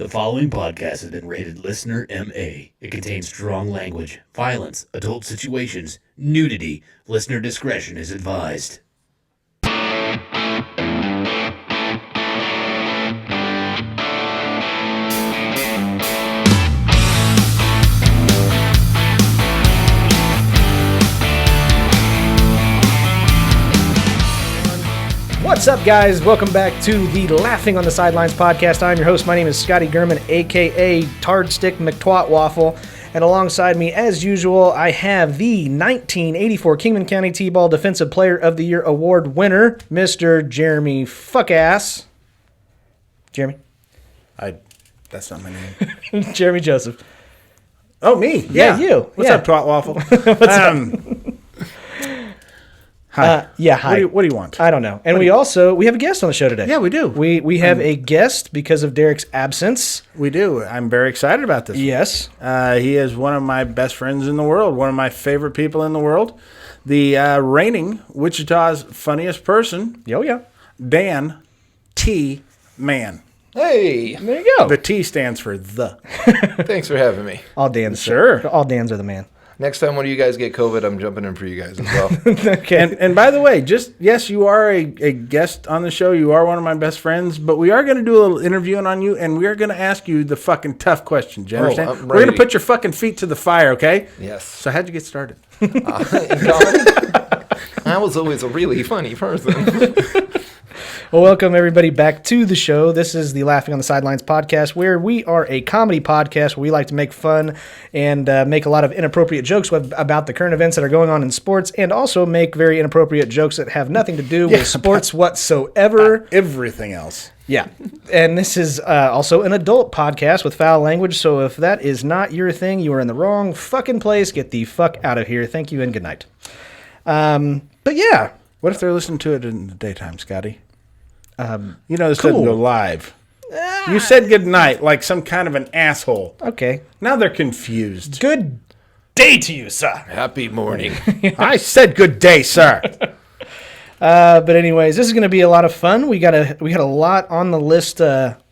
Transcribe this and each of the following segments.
The following podcast has been rated Listener MA. It contains strong language, violence, adult situations, nudity. Listener discretion is advised. What's up, guys? Welcome back to the Laughing on the Sidelines podcast. I'm your host. My name is Scotty Gurman, a.k.a. Tardstick McTwat Waffle. And alongside me, as usual, I have the 1984 Kingman County T-Ball Defensive Player of the Year Award winner, Mr. Jeremy Fuckass. Jeremy? That's not my name. Jeremy Joseph. Oh, me? Yeah, you. What's Yeah. up, Twat Waffle? Hi. Hi. What do you want? I don't know. And we have a guest on the show today. Yeah, we do. We have a guest because of Derek's absence. We do. I'm very excited about this. Yes. He is one of my best friends in the world, one of my favorite people in the world, the reigning Wichita's funniest person, Oh, yeah. Dan T. Mann. Hey, There you go. The T stands for the. thanks for having me. All Dan's. Sure. All Dan's are the man. Next time when you guys get COVID, I'm jumping in for you guys as well. Okay. And by the way, yes, you are a guest on the show. You are one of my best friends, but we are going to do a little interviewing on you, and we are going to ask you the fucking tough questions. You understand? I'm We're going to ready. put your fucking feet to the fire, okay? Yes. So how'd you get started? I was always a really funny person. Well, welcome everybody back to the show. This is the Laughing on the Sidelines podcast, where we are a comedy podcast where we like to make fun and make a lot of inappropriate jokes about the current events that are going on in sports, and also make very inappropriate jokes that have nothing to do with sports whatsoever. Everything else. Yeah. And this is also an adult podcast with foul language, so if that is not your thing, you are in the wrong fucking place. Get the fuck out of here. Thank you and good night. But yeah. What if they're listening to it in the daytime, Scotty? You know, this doesn't cool. go live. You said good night like some kind of an asshole. Okay. Now they're confused. Good day to you, sir. Happy morning. I said good day, sir. But anyways, this is going to be a lot of fun. We got a lot on the list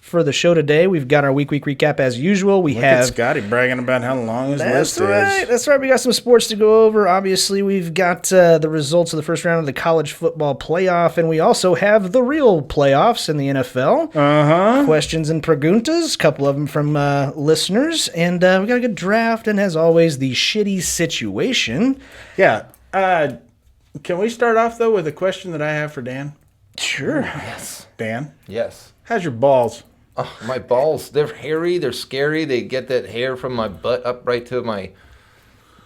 for the show today. We've got our week recap as usual. We Look have at Scotty bragging about how long his list is. That's right. We got some sports to go over. Obviously, we've got the results of the first round of the college football playoff, and we also have the real playoffs in the NFL. Questions and preguntas, a couple of them from listeners, and we got a good draft, and as always, the shitty situation. Yeah. Can we start off, though, with a question that I have for Dan? Sure. Yes. Dan, Yes. how's your balls? Oh, my balls, they're hairy, they're scary. They get that hair from my butt up right to my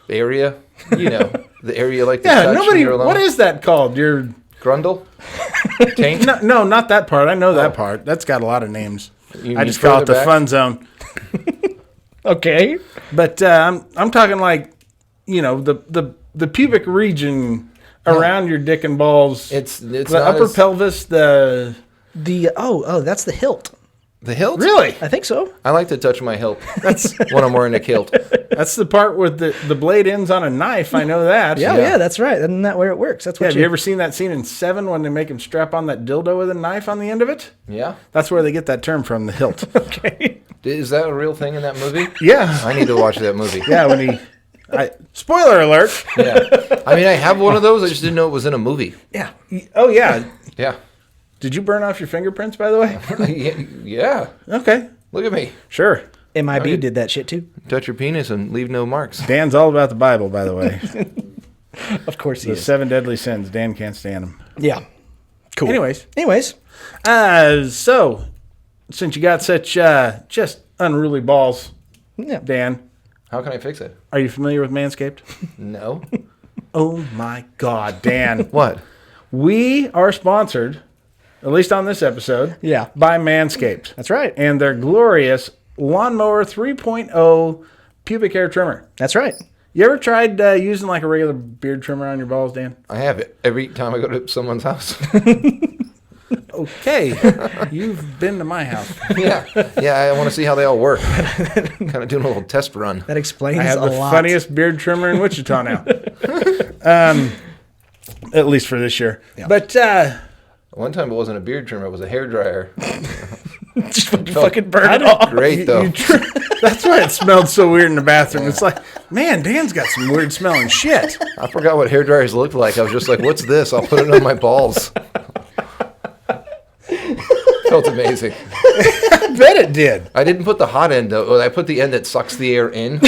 area. You know, the area you like to touch when you're alone. What is that called? Your Grundle? Taint? No, not that part. I know that part. That's got a lot of names. You I mean just call it further the back? fun zone. Okay. But I'm talking like, you know, the pubic region around your dick and balls. It's the not upper as- pelvis. The that's the hilt. The hilt? Really? I think so. I like to touch my hilt. That's when I'm wearing a kilt. That's the part where the blade ends on a knife. I know that. Yeah, that's right. Isn't that where it works? That's Yeah, what have you ever seen that scene in Seven when they make him strap on that dildo with a knife on the end of it? Yeah? That's where they get that term from, the hilt. Okay. Is that a real thing in that movie? Yeah. I need to watch that movie. Yeah, when he... spoiler alert. Yeah. I mean, I have one of those. I just didn't know it was in a movie. Yeah. Oh, yeah. Yeah. Did you burn off your fingerprints, by the way? Yeah. Okay. Look at me. Sure. MIB Okay. did that shit too. Touch your penis and leave no marks. Dan's all about the Bible, by the way. Of course he The is. 7 deadly sins. Dan can't stand them. Yeah. Cool. Anyways. So, Since you got such just unruly balls, yeah. Dan, How can I fix it? are you familiar with Manscaped? No. Oh, my God, Dan. What? We are sponsored, at least on this episode, Yeah. by Manscaped. That's right. And their glorious Lawnmower 3.0 pubic hair trimmer. That's right. You ever tried using like a regular beard trimmer on your balls, Dan? I have it every time I go to someone's house. Okay, you've been to my house. Yeah. Yeah, I want to see how they all work. Kind of doing a little test run. That explains I have a the lot. funniest beard trimmer in Wichita now. At least for this year. Yeah. But One time it wasn't a beard trimmer, it was a hair dryer. Just fucking burn it off. Great, though. That's why it smelled so weird in the bathroom. It's like, man, Dan's got some weird smelling shit. I forgot what hair dryers looked like. I was just like, what's this? I'll put it on my balls. Felt amazing. I bet it did. I didn't put the hot end, though. I put the end that sucks the air in.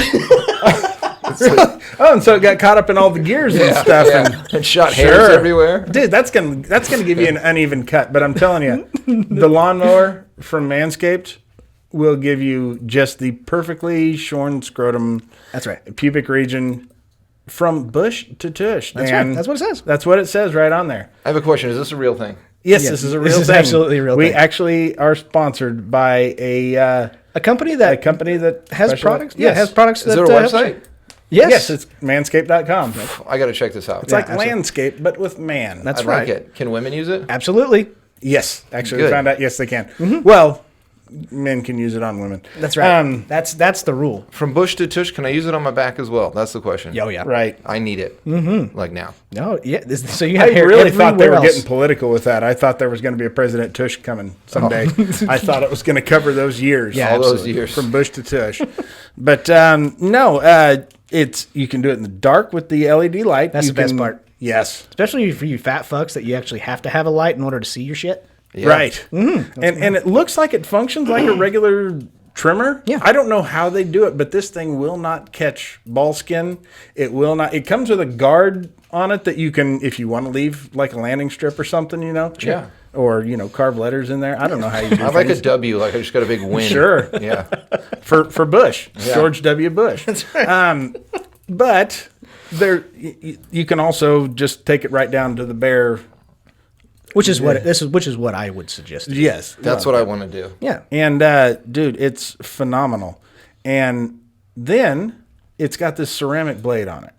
And so it got caught up in all the gears and stuff. And shot hairs everywhere. Dude, that's gonna give you an uneven cut. But I'm telling you, the lawnmower from Manscaped will give you just the perfectly shorn scrotum. That's right. Pubic region from bush to tush. That's right. That's what it says. That's what it says right on there. I have a question. Is this a real thing? Yes, this is a real thing. This is absolutely a real thing. We actually are sponsored by a company that has products. Yeah, has products. Is there a website? Yes, it's manscaped.com. I got to check this out. It's like landscape, but with man. That's I right. like it. Can women use it? Absolutely. Yes, actually, Good. we found out. Yes, they can. Mm-hmm. Well, men can use it on women. That's right. That's the rule. From bush to tush, can I use it on my back as well? That's the question. Oh yeah. Right. I need it. Mm-hmm. Like now. No, yeah. So you have I hair really thought they were everywhere getting else. political with that. I thought there was going to be a President Tush coming someday. I thought it was going to cover those years. Yeah, all those absolutely. years. From bush to tush. But no, it's you can do it in the dark with the LED light. That's You the best can- part. Yes. Especially for you fat fucks that you actually have to have a light in order to see your shit. Yeah. Right. Mm-hmm. And it looks like it functions like a regular trimmer. Yeah. I don't know how they do it, but this thing will not catch ball skin. It will not. It comes with a guard on it that you can, if you want to leave like a landing strip or something, Yeah. Or, carve letters in there. I don't know how you do I like a things. W, like I just got a big win. Sure. Yeah. For Bush, Yeah. George W. Bush. That's right. But there, you can also just take it right down to the bare. Which is what I would suggest. Yes, That's what I want to do. Yeah. And dude, it's phenomenal. And then it's got this ceramic blade on it.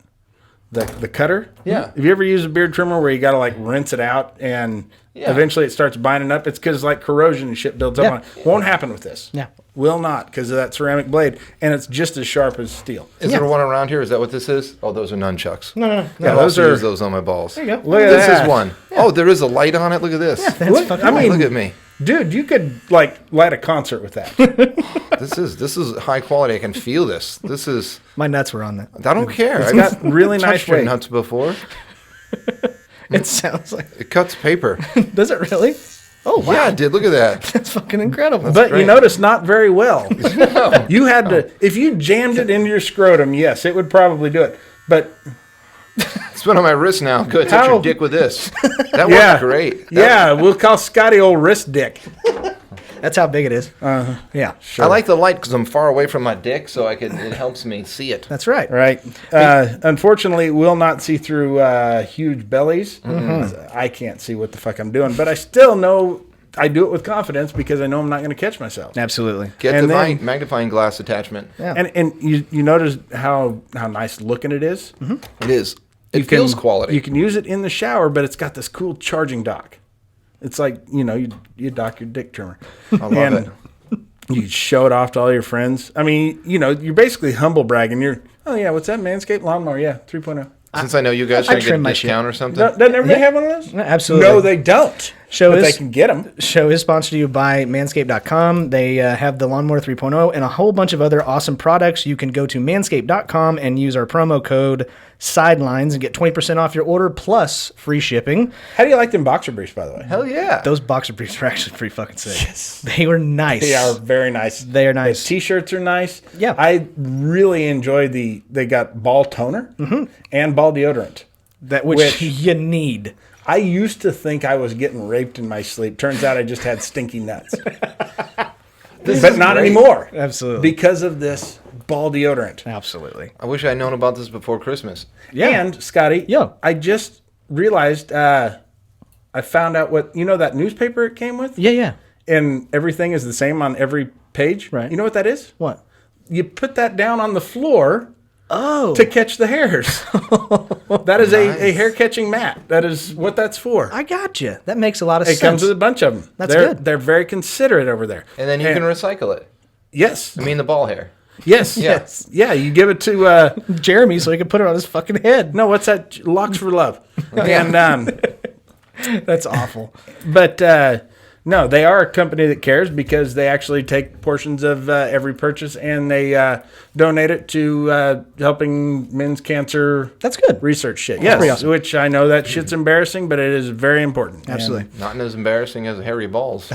The cutter. Yeah. Have you ever used a beard trimmer where you got to like rinse it out and eventually it starts binding up? It's because like corrosion and shit builds up on it. Won't happen with this. Yeah. Will not because of that ceramic blade. And it's just as sharp as steel. Is there one around here? Is that what this is? Oh, those are nunchucks. No. Yeah, I'll those also are. use those on my balls. There you go. Look at This that. is one. Oh, there is a light on it. Look at this. That's fucking I mean, Look at me. dude, you could like light a concert with that. This is high quality. I can feel this. This is. my nuts were on that. I don't care. It's I've got really nice touched your weight. nuts before. It sounds like. It cuts paper. Does it really? Oh wow. Yeah, it did. Look at that. That's fucking incredible. But great. you notice not very well. You had to, if you jammed it into your scrotum, yes, it would probably do it. But It's been on my wrist now. Good. Touch How- your dick with this. That yeah, worked great. Yeah, we'll call Scotty old wrist dick. That's how big it is. Yeah. I like the light because I'm far away from my dick, so it helps me see it. That's right. Right. Unfortunately, will not see through huge bellies. I can't see what the fuck I'm doing, but I still know I do it with confidence because I know I'm not going to catch myself. Absolutely. Get And the then- magnifying glass attachment. Yeah. And you notice how nice looking it is? It is. It You feels can- quality. You can use it in the shower, but it's got this cool charging dock. It's like, you dock your dick trimmer. I love it. You show it off to all your friends. I mean, you're basically humble bragging. Oh yeah, what's that, Manscaped lawnmower? Yeah, 3.0. Since I know you guys I are going to trim get my a discount or something. Doesn't everybody have one of those? Yeah, absolutely. No, they don't. Show but is- they can get them. Show is sponsored to you by Manscaped.com. They have the Lawnmower 3.0 and a whole bunch of other awesome products. You can go to Manscaped.com and use our promo code SIDELINES and get 20% off your order plus free shipping. How do you like them boxer briefs, by the way? Hell yeah. Those boxer briefs are actually pretty fucking sick. Yes. They were nice. They are very nice. They are nice. The t-shirts are nice. Yeah. I really enjoy they got ball toner and ball deodorant. Which you need. I used to think I was getting raped in my sleep. Turns out I just had stinky nuts. But not anymore. Absolutely. Because of this ball deodorant. Absolutely. I wish I had known about this before Christmas. Yeah. And, Scotty, I just realized I found out what, that newspaper it came with? Yeah. And everything is the same on every page? Right. You know what that is? What? You put that down on the floor Oh. to catch the hairs. That is a hair catching mat. That is what that's for. I got you. That makes a lot of It sense. comes with a bunch of them. That's they're, good. They're very considerate over there. And then you can recycle it. Yes. I mean, the ball hair. Yes. Yeah. Yes. Yeah, you give it to Jeremy so he can put it on his fucking head. no, what's that? Locks for Love. And That's awful. but No, they are a company that cares because they actually take portions of every purchase and they donate it to helping men's cancer. That's good. Research shit. That's pretty Yes, awesome. which I know that shit's embarrassing, but it is very important. Absolutely. Not as embarrassing as hairy balls.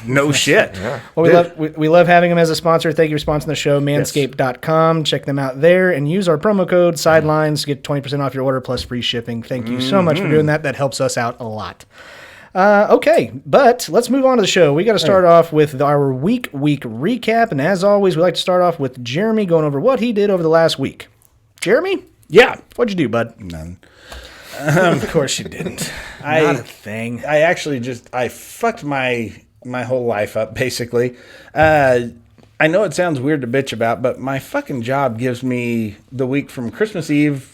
No shit. Yeah. Well, we love having them as a sponsor. Thank you for sponsoring the show, manscaped.com. Check them out there and use our promo code Sidelines to get 20% off your order plus free shipping. Thank you so much for doing that. That helps us out a lot. Okay, but let's move on to the show. We got to start off with our week recap. And as always, we like to start off with Jeremy going over what he did over the last week. Jeremy? Yeah. What'd you do, bud? None. Of course you didn't. Not a thing. I actually I fucked my whole life up, basically. I know it sounds weird to bitch about, but my fucking job gives me the week from Christmas Eve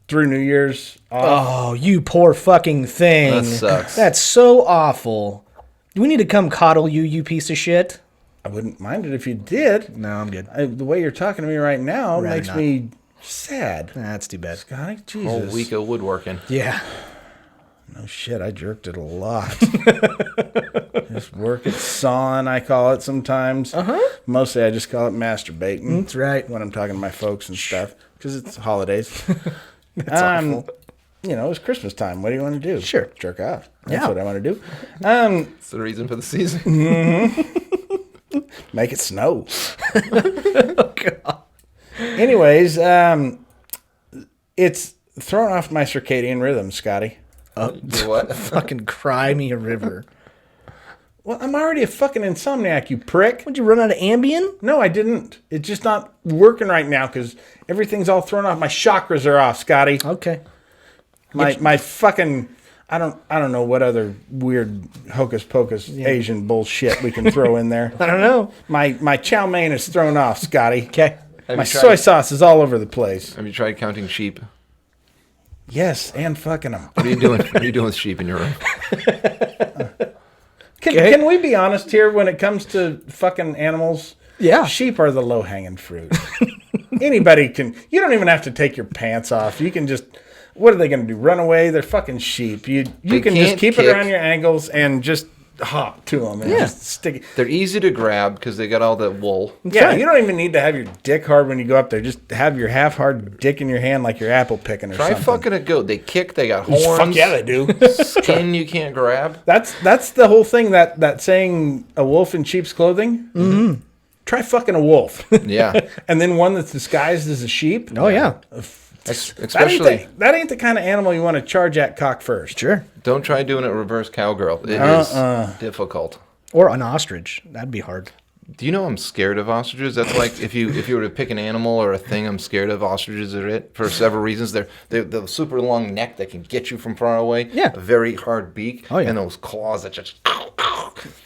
through New Year's off. Oh, you poor fucking thing. That sucks. That's so awful. Do we need to come coddle you, you piece of shit? I wouldn't mind it if you did. No, I'm good. The way you're talking to me right now Rather makes not. me sad. That's too bad. Scotty, Whole Jesus. week of woodworking. Yeah. No shit, I jerked it a lot. Just work it sawing, I call it sometimes. Mostly I just call it masturbating. That's right. When I'm talking to my folks and stuff, because it's holidays. That's awful. You know, it's Christmas time. What do you want to do? Sure. Jerk off. That's Yeah. what I want to do. That's the reason for the season. Make it snow. Oh, God. Anyways, it's throwing off my circadian rhythm, Scotty. Do what? Fucking cry me a river. Well, I'm already a fucking insomniac, you prick. Would you run out of Ambien? No, I didn't. It's just not working right now because everything's all thrown off. My chakras are off, Scotty. Okay. My fucking I don't know what other weird hocus pocus Asian bullshit we can throw in there. I don't know. My chow mein is thrown off, Scotty. Okay. My soy sauce is all over the place. Have you tried counting sheep? Yes, and fucking them. What are you doing? What are you doing with sheep in your room? Can we be honest here when it comes to fucking animals? Yeah. Sheep are the low-hanging fruit. Anybody can... You don't even have to take your pants off. You can just... What are they going to do? Run away? They're fucking sheep. You can just can't keep it kick. around your ankles and just hop to them and just stick it. They're easy to grab because they got all the wool. Yeah, right. you don't even need to have your dick hard when you go up there. Just have your half-hard dick in your hand like you're apple picking or Try something. fucking a goat. They kick. They got horns. Fuck yeah, they do. Skin you can't grab. That's the whole thing, that saying, a wolf in sheep's clothing. Mm-hmm. Try fucking a wolf. Yeah. And then one that's disguised as a sheep. Oh, yeah. Especially, That ain't the kind of animal you want to charge at cock first. Sure. don't try doing it reverse cowgirl. It is difficult. Or an ostrich. That'd be hard. Do you know I'm scared of ostriches? That's like if you were to pick an animal or a thing I'm scared of, ostriches are it for several reasons. They're the super long neck that can get you from far away. Yeah. A very hard beak. Oh, yeah. And those claws that just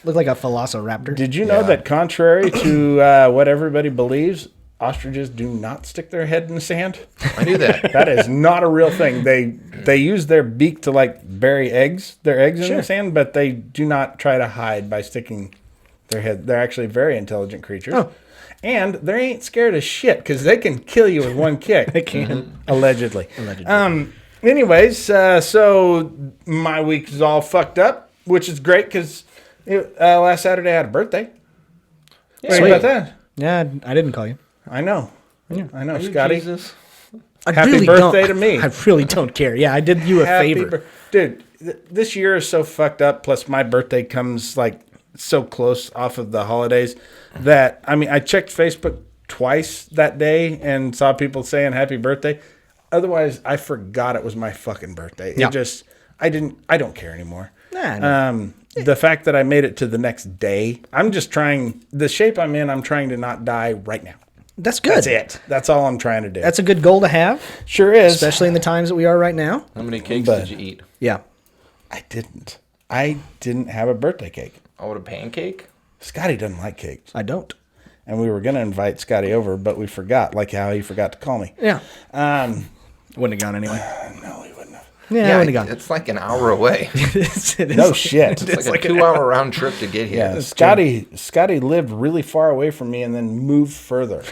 Look like a velociraptor. Did you know that contrary to what everybody believes, ostriches do not stick their head in the sand? I knew that. That is not a real thing. They use their beak to like bury their eggs in the sand, but they do not try to hide by sticking their head. They're actually very intelligent creatures. Oh. And they ain't scared of shit because they can kill you with one kick. They can. Allegedly. Anyways, so my week is all fucked up, which is great because last Saturday I had a birthday. What do you think about that? Yeah, I didn't call you. I know. Yeah. I know, Are you Scotty. Jesus? Happy birthday to me. I really don't care. Yeah, I did you a favor. Dude, this year is so fucked up. Plus, my birthday comes like so close off of the holidays that, I mean, I checked Facebook twice that day and saw people saying happy birthday. Otherwise, I forgot it was my fucking birthday. Yeah. I don't care anymore. Nah, no. The fact that I made it to the next day, I'm just trying, the shape I'm in, I'm trying to not die right now. That's good. That's it. That's all I'm trying to do. That's a good goal to have, Sure is. especially in the times that we are right now. How many cakes But- did you eat? Yeah. I didn't have a birthday cake. Oh, what a pancake? Scotty doesn't like cakes. I don't. And we were going to invite Scotty over, but we forgot, like how he forgot to call me. Yeah. Um, Wouldn't have gone anyway. no, he wouldn't have. Yeah, I wouldn't have gone. It's like an hour away. It is No shit. It's like a 2-hour round trip to get here. Yeah, Scotty lived really far away from me and then moved further.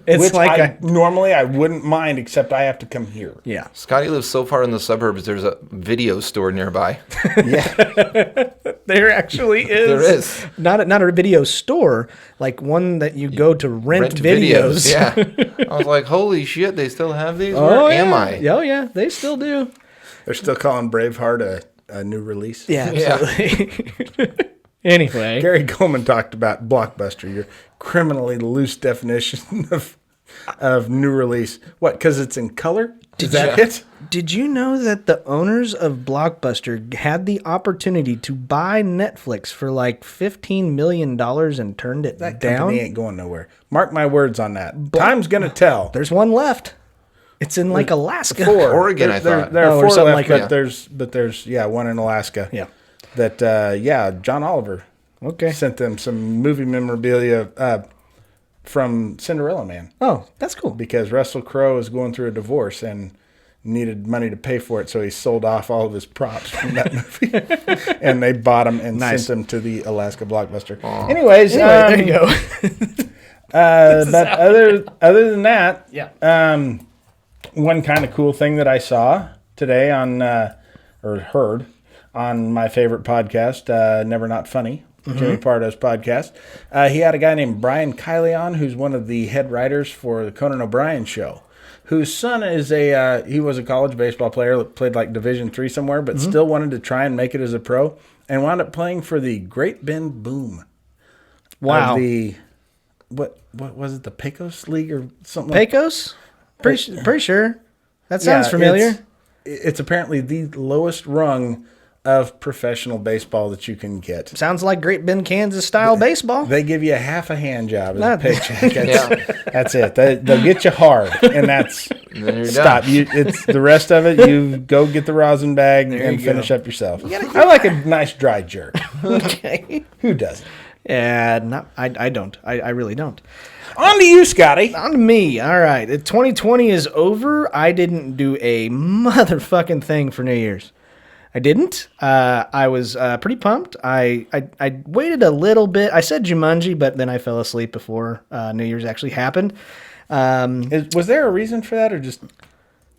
It's which like normally I wouldn't mind, except I have to come here. yeah. Scotty lives so far in the suburbs, there's a video store nearby. There actually is. There is. Not a video store, like one that you go to rent videos. Yeah. I was like, holy shit, they still have these? Oh, Where yeah. am I? Oh, yeah, they still do. They're still calling Braveheart a new release. Yeah, absolutely. Anyway. Gary Coleman talked about Blockbuster, your criminally loose definition of new release. What, because it's in color? Is that it? Did you know that the owners of Blockbuster had the opportunity to buy Netflix for like $15 million and turned it That down? company ain't going nowhere. Mark my words on that. Time's going to tell. There's one left. It's in like Alaska. Four. Oregon, I thought. There are or four something left, like but that. there's one in Alaska. Yeah. That, John Oliver Okay. sent them some movie memorabilia from Cinderella Man Oh, that's cool. because Russell Crowe is going through a divorce and needed money to pay for it, so he sold off all of his props from that movie, and they bought them and sent them to the Alaska Blockbuster. Anyways, There you go. but other than that, Yeah. one kind of cool thing that I saw today on or heard on my favorite podcast, Never Not Funny, Jimmy Pardo's podcast. He had a guy named Brian Kiley on, who's one of the head writers for the Conan O'Brien show, whose son is he was a college baseball player that played like Division III somewhere, but still wanted to try and make it as a pro, and wound up playing for the Great Bend Boom. Wow. What was it, the Pecos League or something? Pecos? Pretty sure. That sounds familiar. It's apparently the lowest rung of professional baseball that you can get. Sounds like Great Bend, Kansas style baseball. They give you a half a hand job as a Not- paycheck. That's it. They'll get you hard, and that's then you're stop. done. It's the rest of it. You go get the rosin bag and finish up yourself. I like a nice dry jerk. Okay. Who doesn't? Yeah, I don't. I really don't. On to you, Scotty. On to me. All right. 2020 is over. I didn't do a motherfucking thing for New Year's. I didn't. I was pretty pumped. I waited a little bit. I said Jumanji, but then I fell asleep before New Year's actually happened. Was there a reason for that, or just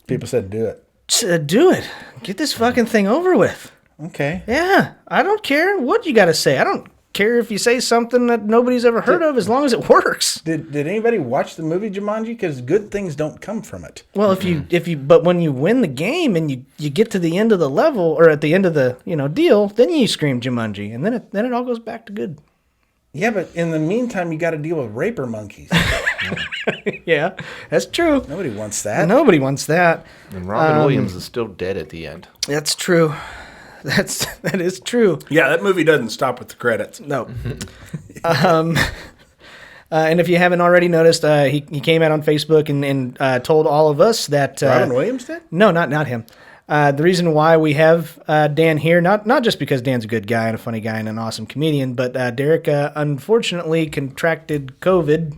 people said do it? Do it. Get this fucking thing over with. Okay. Yeah. I don't care what you got to say. I don't care if you say something that nobody's ever heard of, as long as it works. Did anybody watch the movie Jumanji? Because good things don't come from it. Well, but when you win the game and you get to the end of the level, or at the end of the deal, then you scream Jumanji, and then it all goes back to good. Yeah, but in the meantime, you got to deal with raper monkeys. Yeah, that's true. Nobody wants that. Nobody wants that. And Robin Williams is still dead at the end. That's true. That is true. Yeah, that movie doesn't stop with the credits. No. And if you haven't already noticed, he came out on Facebook and told all of us that Robin Williams did? No, not him. The reason why we have Dan here, not just because Dan's a good guy and a funny guy and an awesome comedian, but Derek unfortunately contracted COVID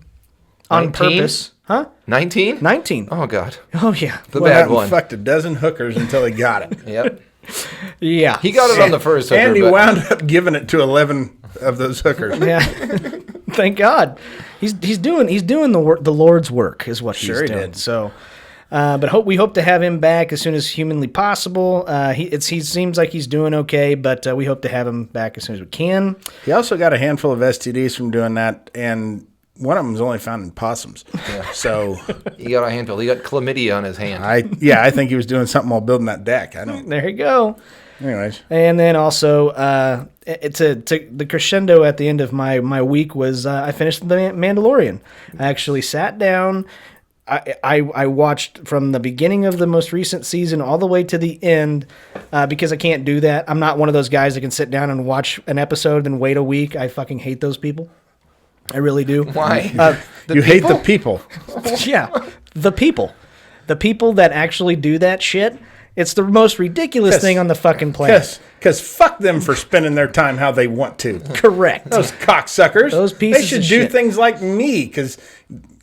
on 19? purpose. Huh? 19? 19. Oh, God. Oh, yeah. The Went out bad and one. fucked a dozen hookers until he got it. Yep. Yeah. He got it on the first hooker, And he but wound up giving it to 11 of those hookers. Yeah. Thank God. He's doing the Lord's work is what Sure he's he doing. did. So, but we hope to have him back as soon as humanly possible. He seems like he's doing okay, but we hope to have him back as soon as we can. He also got a handful of STDs from doing that, and one of them was only found in possums. Yeah. So he got a handful. He got chlamydia on his hand. I think he was doing something while building that deck. I don't. There you go. Anyways, And then also, the crescendo at the end of my week was I finished The Mandalorian. I actually sat down. I watched from the beginning of the most recent season all the way to the end because I can't do that. I'm not one of those guys that can sit down and watch an episode and wait a week. I fucking hate those people. I really do. Why? you hate the people. Yeah, the people that actually do that shit. It's the most ridiculous thing on the fucking planet. Because fuck them for spending their time how they want to. Correct. Those cocksuckers. Those pieces They should of do shit. things like me, because,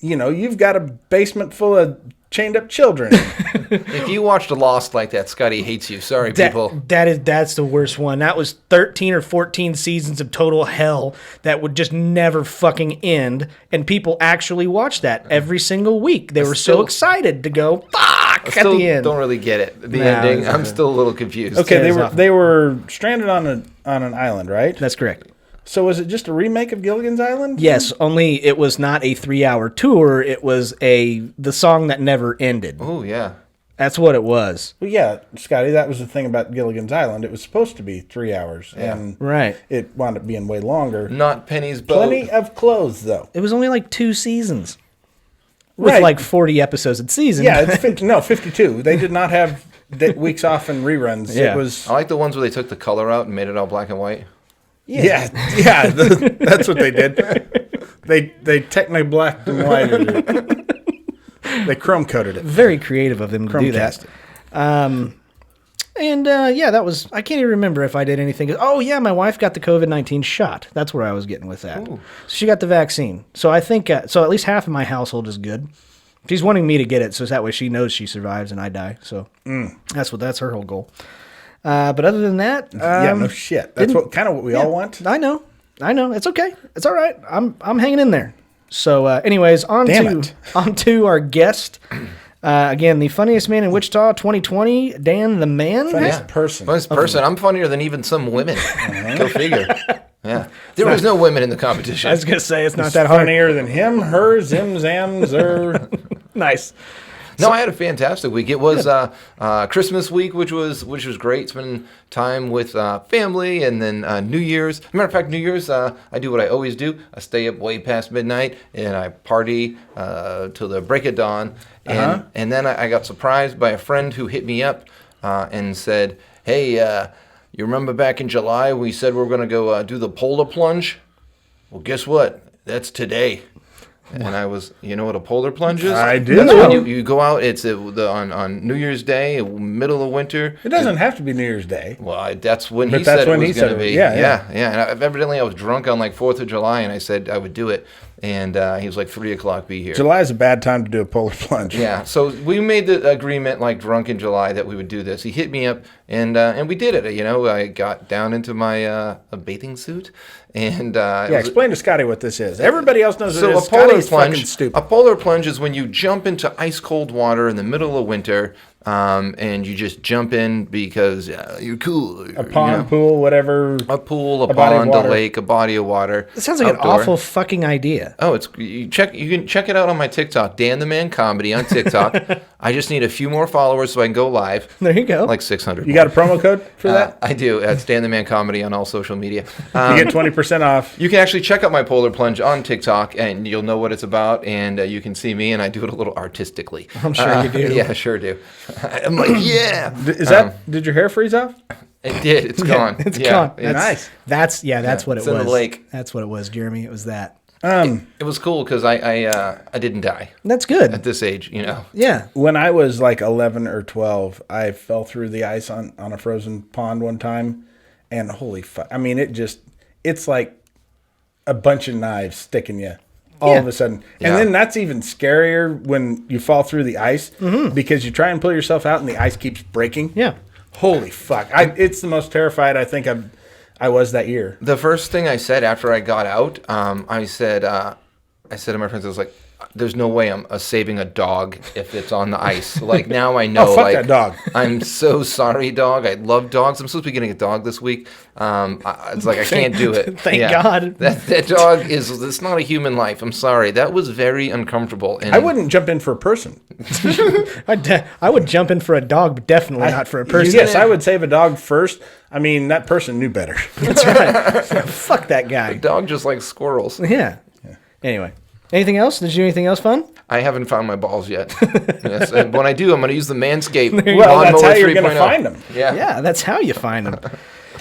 you've got a basement full of chained up children. If you watched Lost like that, Scotty hates you. Sorry, people. That's the worst one. That was 13 or 14 seasons of total hell that would just never fucking end. And people actually watched that every single week. They were so still- excited to go, fuck! still the end. don't really get it. The No, ending. I'm still a little confused. Okay, It was awful. they were stranded on an island, right? That's correct. So was it just a remake of Gilligan's Island? Yes, only it was not a 3-hour tour. It was the song that never ended. Oh yeah. That's what it was. Well, yeah, Scotty, that was the thing about Gilligan's Island. It was supposed to be 3 hours, and Right. it wound up being way longer. Not Penny's boat. Plenty of clothes, though. It was only like 2 seasons. With Right. like 40 episodes a season. Yeah, it's 52. They did not have weeks off and reruns. Yeah. It was I like the ones where they took the color out and made it all black and white. yeah, that's what they did. They technically blacked and whited it. They chrome coated it. Very creative of them to do that. Chromecast it. And yeah, that was, I can't even remember if I did anything. Oh, yeah, my wife got the COVID-19 shot. That's where I was getting with that. Ooh. So she got the vaccine. So I think, so at least half of my household is good. She's wanting me to get it, so that way she knows she survives and I die. So that's her whole goal. But other than that, Yeah, no shit. That's kind of what we all want. I know. It's okay. It's all right. I'm hanging in there. So, anyways, on to our guest. Again, the funniest man in Wichita, 2020, Dan the Man. Funniest person. Funniest person. I'm funnier than even some women. Go figure. Yeah. There was no women in the competition. I was gonna say it's not that hard. Funnier than him, her, zim, zam, zer. Nice. No, I had a fantastic week. It was Christmas week, which was great. Spending time with family, and then New Year's. Matter of fact, New Year's, I do what I always do. I stay up way past midnight, and I party till the break of dawn. And then I got surprised by a friend who hit me up and said, "Hey, you remember back in July we said we were going to go do the polar plunge? Well, guess what? That's today." And I was, you know what a polar plunge is? I do. That's when you go out. It's on New Year's Day, middle of winter. It doesn't have to be New Year's Day. Well, that's when But he that's said when it he was said going to it. be. Yeah. And evidently I was drunk on like 4th of July, and I said I would do it. And he was like, 3 o'clock, be here. July is a bad time to do a polar plunge. Yeah, so we made the agreement like drunk in July that we would do this. He hit me up, and we did it. You know, I got down into my a bathing suit, and Explain to Scotty what this is. Everybody else knows what it so is. a polar Scotty's fucking plunge. stupid. A polar plunge is when you jump into ice cold water in the middle of winter, and you just jump in because you're cool. A pond, pool, whatever. A pool, a body of pond, a water. lake, a body of water. That sounds like outdoor. an awful fucking idea. Oh, you can check it out on my TikTok, Dan the Man Comedy on TikTok. I just need a few more followers so I can go live. There you go. Like 600. You got a promo code for that? I do. It's Dan the Man Comedy on all social media. You get 20% off. You can actually check out my polar plunge on TikTok, and you'll know what it's about, and you can see me, and I do it a little artistically. I'm sure you do. Yeah, I sure do. I'm like, yeah. Is that? Did your hair freeze off? It did. It's gone. It's Yeah, gone. Nice. That's what it it's was. in the lake. That's what it was, Jeremy. It was that. It was cool because I didn't die That's good. at this age, you know. Yeah. When I was like 11 or 12, I fell through the ice on a frozen pond one time, and holy fuck! I mean, it's like a bunch of knives sticking you all of a sudden, Yeah. and then that's even scarier when you fall through the ice because you try and pull yourself out and the ice keeps breaking. Yeah. Holy fuck! It's the most terrified I think I was that year. The first thing I said after I got out, I said to my friends, I was like, "There's no way I'm saving a dog if it's on the ice." Like now I know. Oh, fuck like, that dog. I'm so sorry, dog. I love dogs. I'm supposed to be getting a dog this week. It's like I can't do it. Thank God. That dog it's not a human life. I'm sorry. That was very uncomfortable. And I wouldn't jump in for a person. I would jump in for a dog, but definitely not for a person. Yes, I would save a dog first. I mean, that person knew better. That's right. Fuck that guy. dog just likes squirrels. Yeah. Anyway, anything else? Did you do anything else fun? I haven't found my balls yet. Yes, and when I do, I'm going to use the Manscaped Well, that's Lawnmower how you're going to 3.0. find them. Yeah. Yeah, that's how you find them.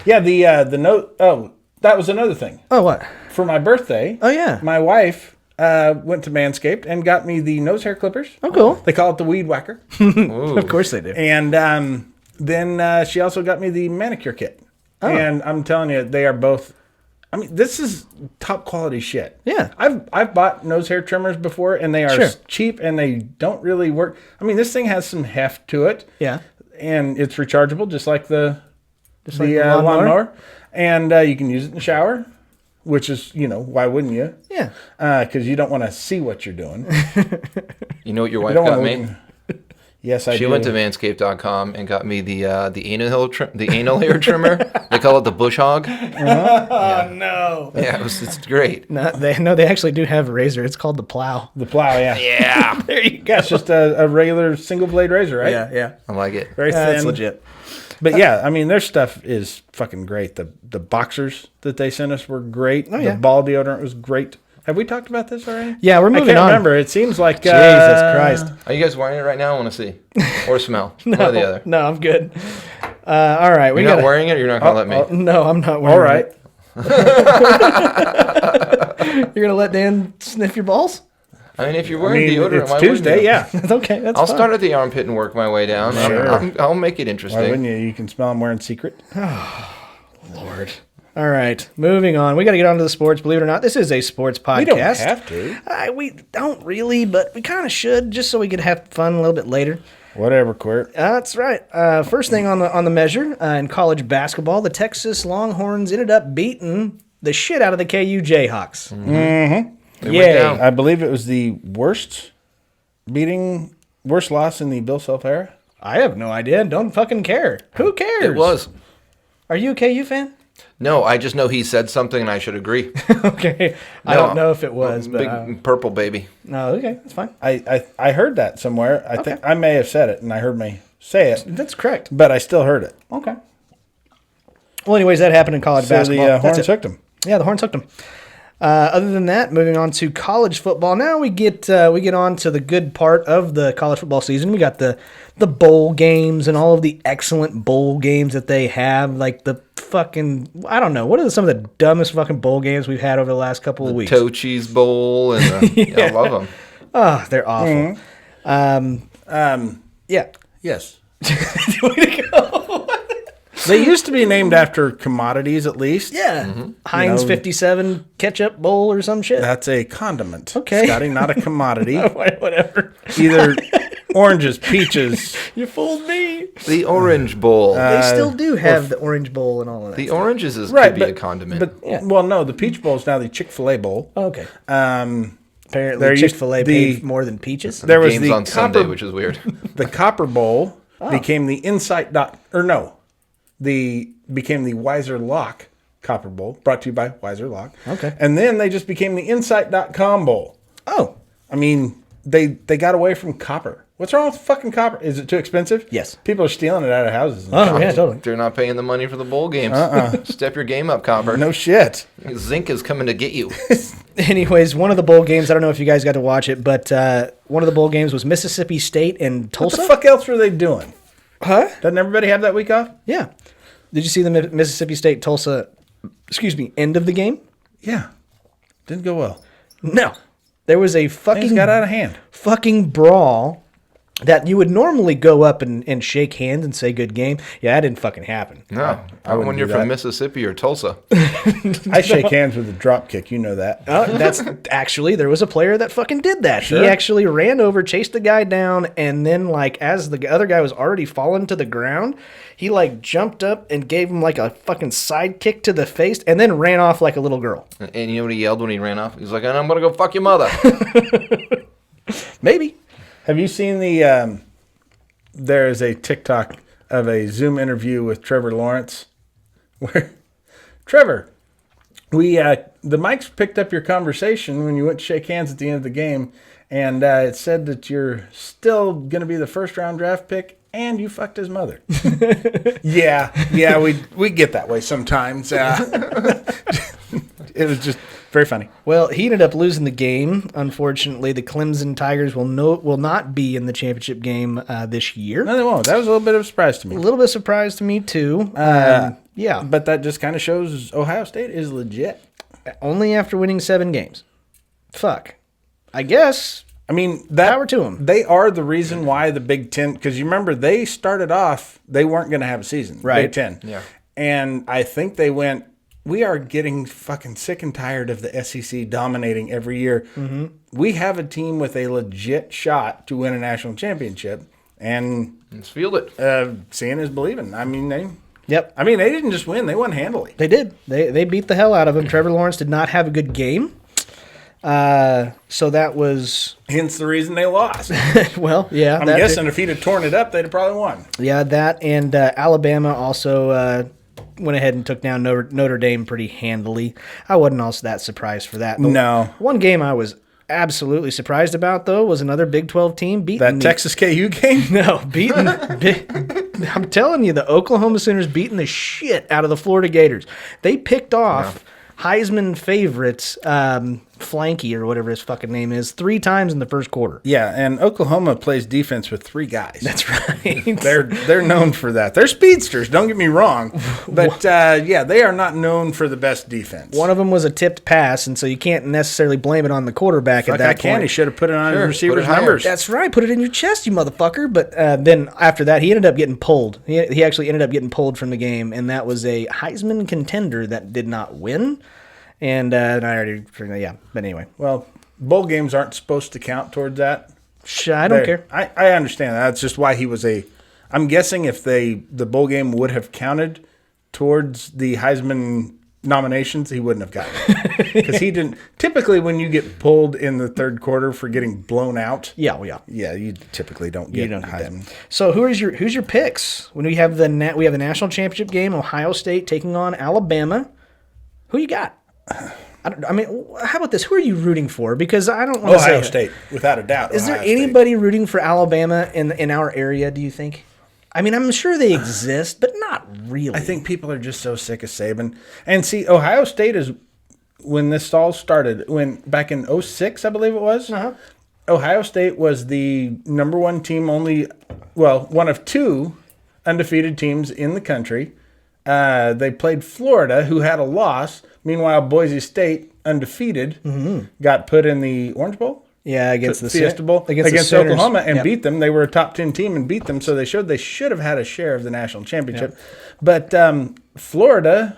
Yeah, the note. Oh, that was another thing. Oh, what? For my birthday, Oh, yeah. my wife went to Manscaped and got me the nose hair clippers. Oh, cool. They call it the weed whacker. Of course they do. And then she also got me the manicure kit. Oh. And I'm telling you, they are both. I mean, this is top quality shit. Yeah. I've bought nose hair trimmers before, and they are Sure. cheap, and they don't really work. I mean, this thing has some heft to it. Yeah. And it's rechargeable, just like the like the lawnmower? lawnmower. And you can use it in the shower, which is, why wouldn't you? Yeah. Because you don't want to see what you're doing. You know what your wife don't got wanna me? Yes, I She do. went to manscaped.com and got me the anal hair trimmer. They call it the bush hog. Oh, no. Yeah, it's great. No, they actually do have a razor. It's called the plow. The plow, yeah. Yeah, There you go. It's just a regular single blade razor, right? Yeah. I like it. Very thin. That's legit. But yeah, I mean, their stuff is fucking great. The boxers that they sent us were great. Oh, yeah. The ball deodorant was great. Have we talked about this already? Yeah, we're moving I can't on. remember. It seems like Jesus Christ. Are you guys wearing it right now? I want to see or smell. One or the other. No, I'm good. All right. You're not wearing it. Or you're not gonna let me. No, I'm not wearing All right. it. You're going to let Dan sniff your balls? I mean, if you're I wearing mean, deodorant, it's why wouldn't Tuesday, you? yeah. Okay, that's I'll fine. start at the armpit and work my way down. Sure. I'll make it Why interesting. wouldn't you? You can smell them wearing secret. Lord. All right, moving on. We got to get on to the sports. Believe it or not, this is a sports podcast. We don't have to. We don't really, but we kind of should, just so we could have fun a little bit later. Whatever, Quirt. That's right. First thing on the measure in college basketball, the Texas Longhorns ended up beating the shit out of the KU Jayhawks. They went Yay! down. I believe it was the worst loss in the Bill Self era. I have no idea. Don't fucking care. Who cares? It was. Are you a KU fan? No, I just know he said something and I should agree. Okay. I don't know if it was, but Big purple baby. no. Okay, that's fine. I heard that somewhere. I think I may have said it, and I heard me say it, That's correct. but I still heard it. Okay. Well, anyways, that happened in college So basketball. the That's Horns it. hooked him. Yeah, the Horns hooked them. Other than that, moving on to college football. Now we get on to the good part of the college football season. We got the bowl games and all of the excellent bowl games that they have. Like the fucking, I don't know, what are some of the dumbest fucking bowl games we've had over the last couple of weeks? Toe cheese bowl and I love them. Oh, they're awful. Yeah. Yes. Way to go. They used to be named after commodities, at least. Yeah. Heinz You know, 57 ketchup bowl or some shit. That's a condiment. Okay. Scotty, not a commodity. Whatever. Either oranges, peaches. You fooled me. The orange bowl. They still do have the orange bowl and all of that. the oranges Right, could be a condiment. But Yeah. well, no, the peach bowl is now the Chick-fil-A bowl. Okay. There Apparently, used Chick-fil-A to be- paid more than peaches. There was Games the on Sunday, copper, which is weird. the Copper Bowl became the became the Wiser Lock Copper Bowl, brought to you by Wiser Lock. Okay. And then they just became the Insight.com Bowl. Oh, I mean, they got away from copper. What's wrong with fucking copper? Is it too expensive? Yes. People are stealing it out of houses. and oh shit. yeah, totally. They're not paying the money for the bowl games. Step your game up, Copper. No shit. Zinc is coming to get you. Anyways, one of the bowl games, I don't know if you guys got to watch it, but one of the bowl games was Mississippi State and What Tulsa. the fuck else were they doing? Huh? Doesn't everybody have that week off? Yeah. Did you see the Mississippi State Tulsa, end of the game? Yeah. Didn't go well. No. There was a Things fucking got out of hand. fucking brawl that you would normally go up and shake hands and say good game. Yeah, that didn't fucking happen. No, wouldn't when do you're that. from Mississippi or Tulsa. I shake hands with a drop kick. You know that. That's actually, there was a player that fucking did that. Sure. He actually ran over, chased the guy down, and then, like, as the other guy was already falling to the ground, he, like, jumped up and gave him, like, a fucking side kick to the face and then ran off like a little girl. And you know what he yelled when he ran off? He's like, and I'm going to go fuck your mother. Maybe. Have you seen the? There is a TikTok of a Zoom interview with Trevor Lawrence, where Trevor, the mics picked up your conversation when you went to shake hands at the end of the game, and it said that you're still going to be the first round draft pick, and you fucked his mother. yeah, we get that way sometimes. It was just very funny. Well, he ended up losing the game. Unfortunately, the Clemson Tigers will not be in the championship game this year. No, they won't. That was a little bit of a surprise to me. A little bit of surprise to me, too. Yeah. But that just kind of shows Ohio State is legit. Only after winning 7 games. Fuck. I guess. I mean, Power to 'em. They are the reason why the Big Ten, because you remember they started off, they weren't going to have a season. Right. Big Ten. Yeah. And I think they went, we are getting fucking sick and tired of the SEC dominating every year. Mm-hmm. We have a team with a legit shot to win a national championship. And Let's field it. seeing is believing. I mean, they didn't just win. They won handily. They did. They beat the hell out of him. Trevor Lawrence did not have a good game. So that was, Hence the reason they lost. well, yeah. I'm guessing if he'd have torn it up, they'd have probably won. Yeah, that and Alabama also went ahead and took down Notre Dame pretty handily. I wasn't also that surprised for that. No. One game I was absolutely surprised about, though, was another Big 12 team beating That Texas KU game? No, I'm telling you, the Oklahoma Sooners beating the shit out of the Florida Gators. They picked off Heisman favorites, Flanky or whatever his fucking name is, 3 times in the first quarter. Yeah, and Oklahoma plays defense with 3 guys. That's right. They're known for that. They're speedsters, don't get me wrong. But, they are not known for the best defense. One of them was a tipped pass, and so you can't necessarily blame it on the quarterback at that point. He should have put it on his receiver's higher. numbers. That's right. Put it in your chest, you motherfucker. But then after that, he ended up getting pulled. He actually ended up getting pulled from the game, and that was a Heisman contender that did not win. And I already, yeah. But anyway. Well, bowl games aren't supposed to count towards that. I don't care. I understand that. That's just why he was I'm guessing if the bowl game would have counted towards the Heisman nominations, he wouldn't have gotten it. Because he didn't. Typically, when you get pulled in the third quarter for getting blown out. Yeah, well, yeah. Yeah, you typically don't get Heisman. So who's your picks? When we have the national championship game, Ohio State taking on Alabama. Who you got? I mean, how about this? Who are you rooting for? Because I don't want to say Ohio State, without a doubt. Is there anybody rooting for Alabama in our area, do you think? I mean, I'm sure they exist, but not really. I think people are just so sick of Saban. And see, Ohio State is, when this all started, back in 2006, I believe it was, Ohio State was the number 1 team one of 2 undefeated teams in the country. They played Florida, who had a loss. Meanwhile, Boise State, undefeated, got put in the Orange Bowl. Yeah, against the Fiesta Bowl against Oklahoma and beat them. They were a top 10 team and beat them, so they should have had a share of the national championship. Yep. But Florida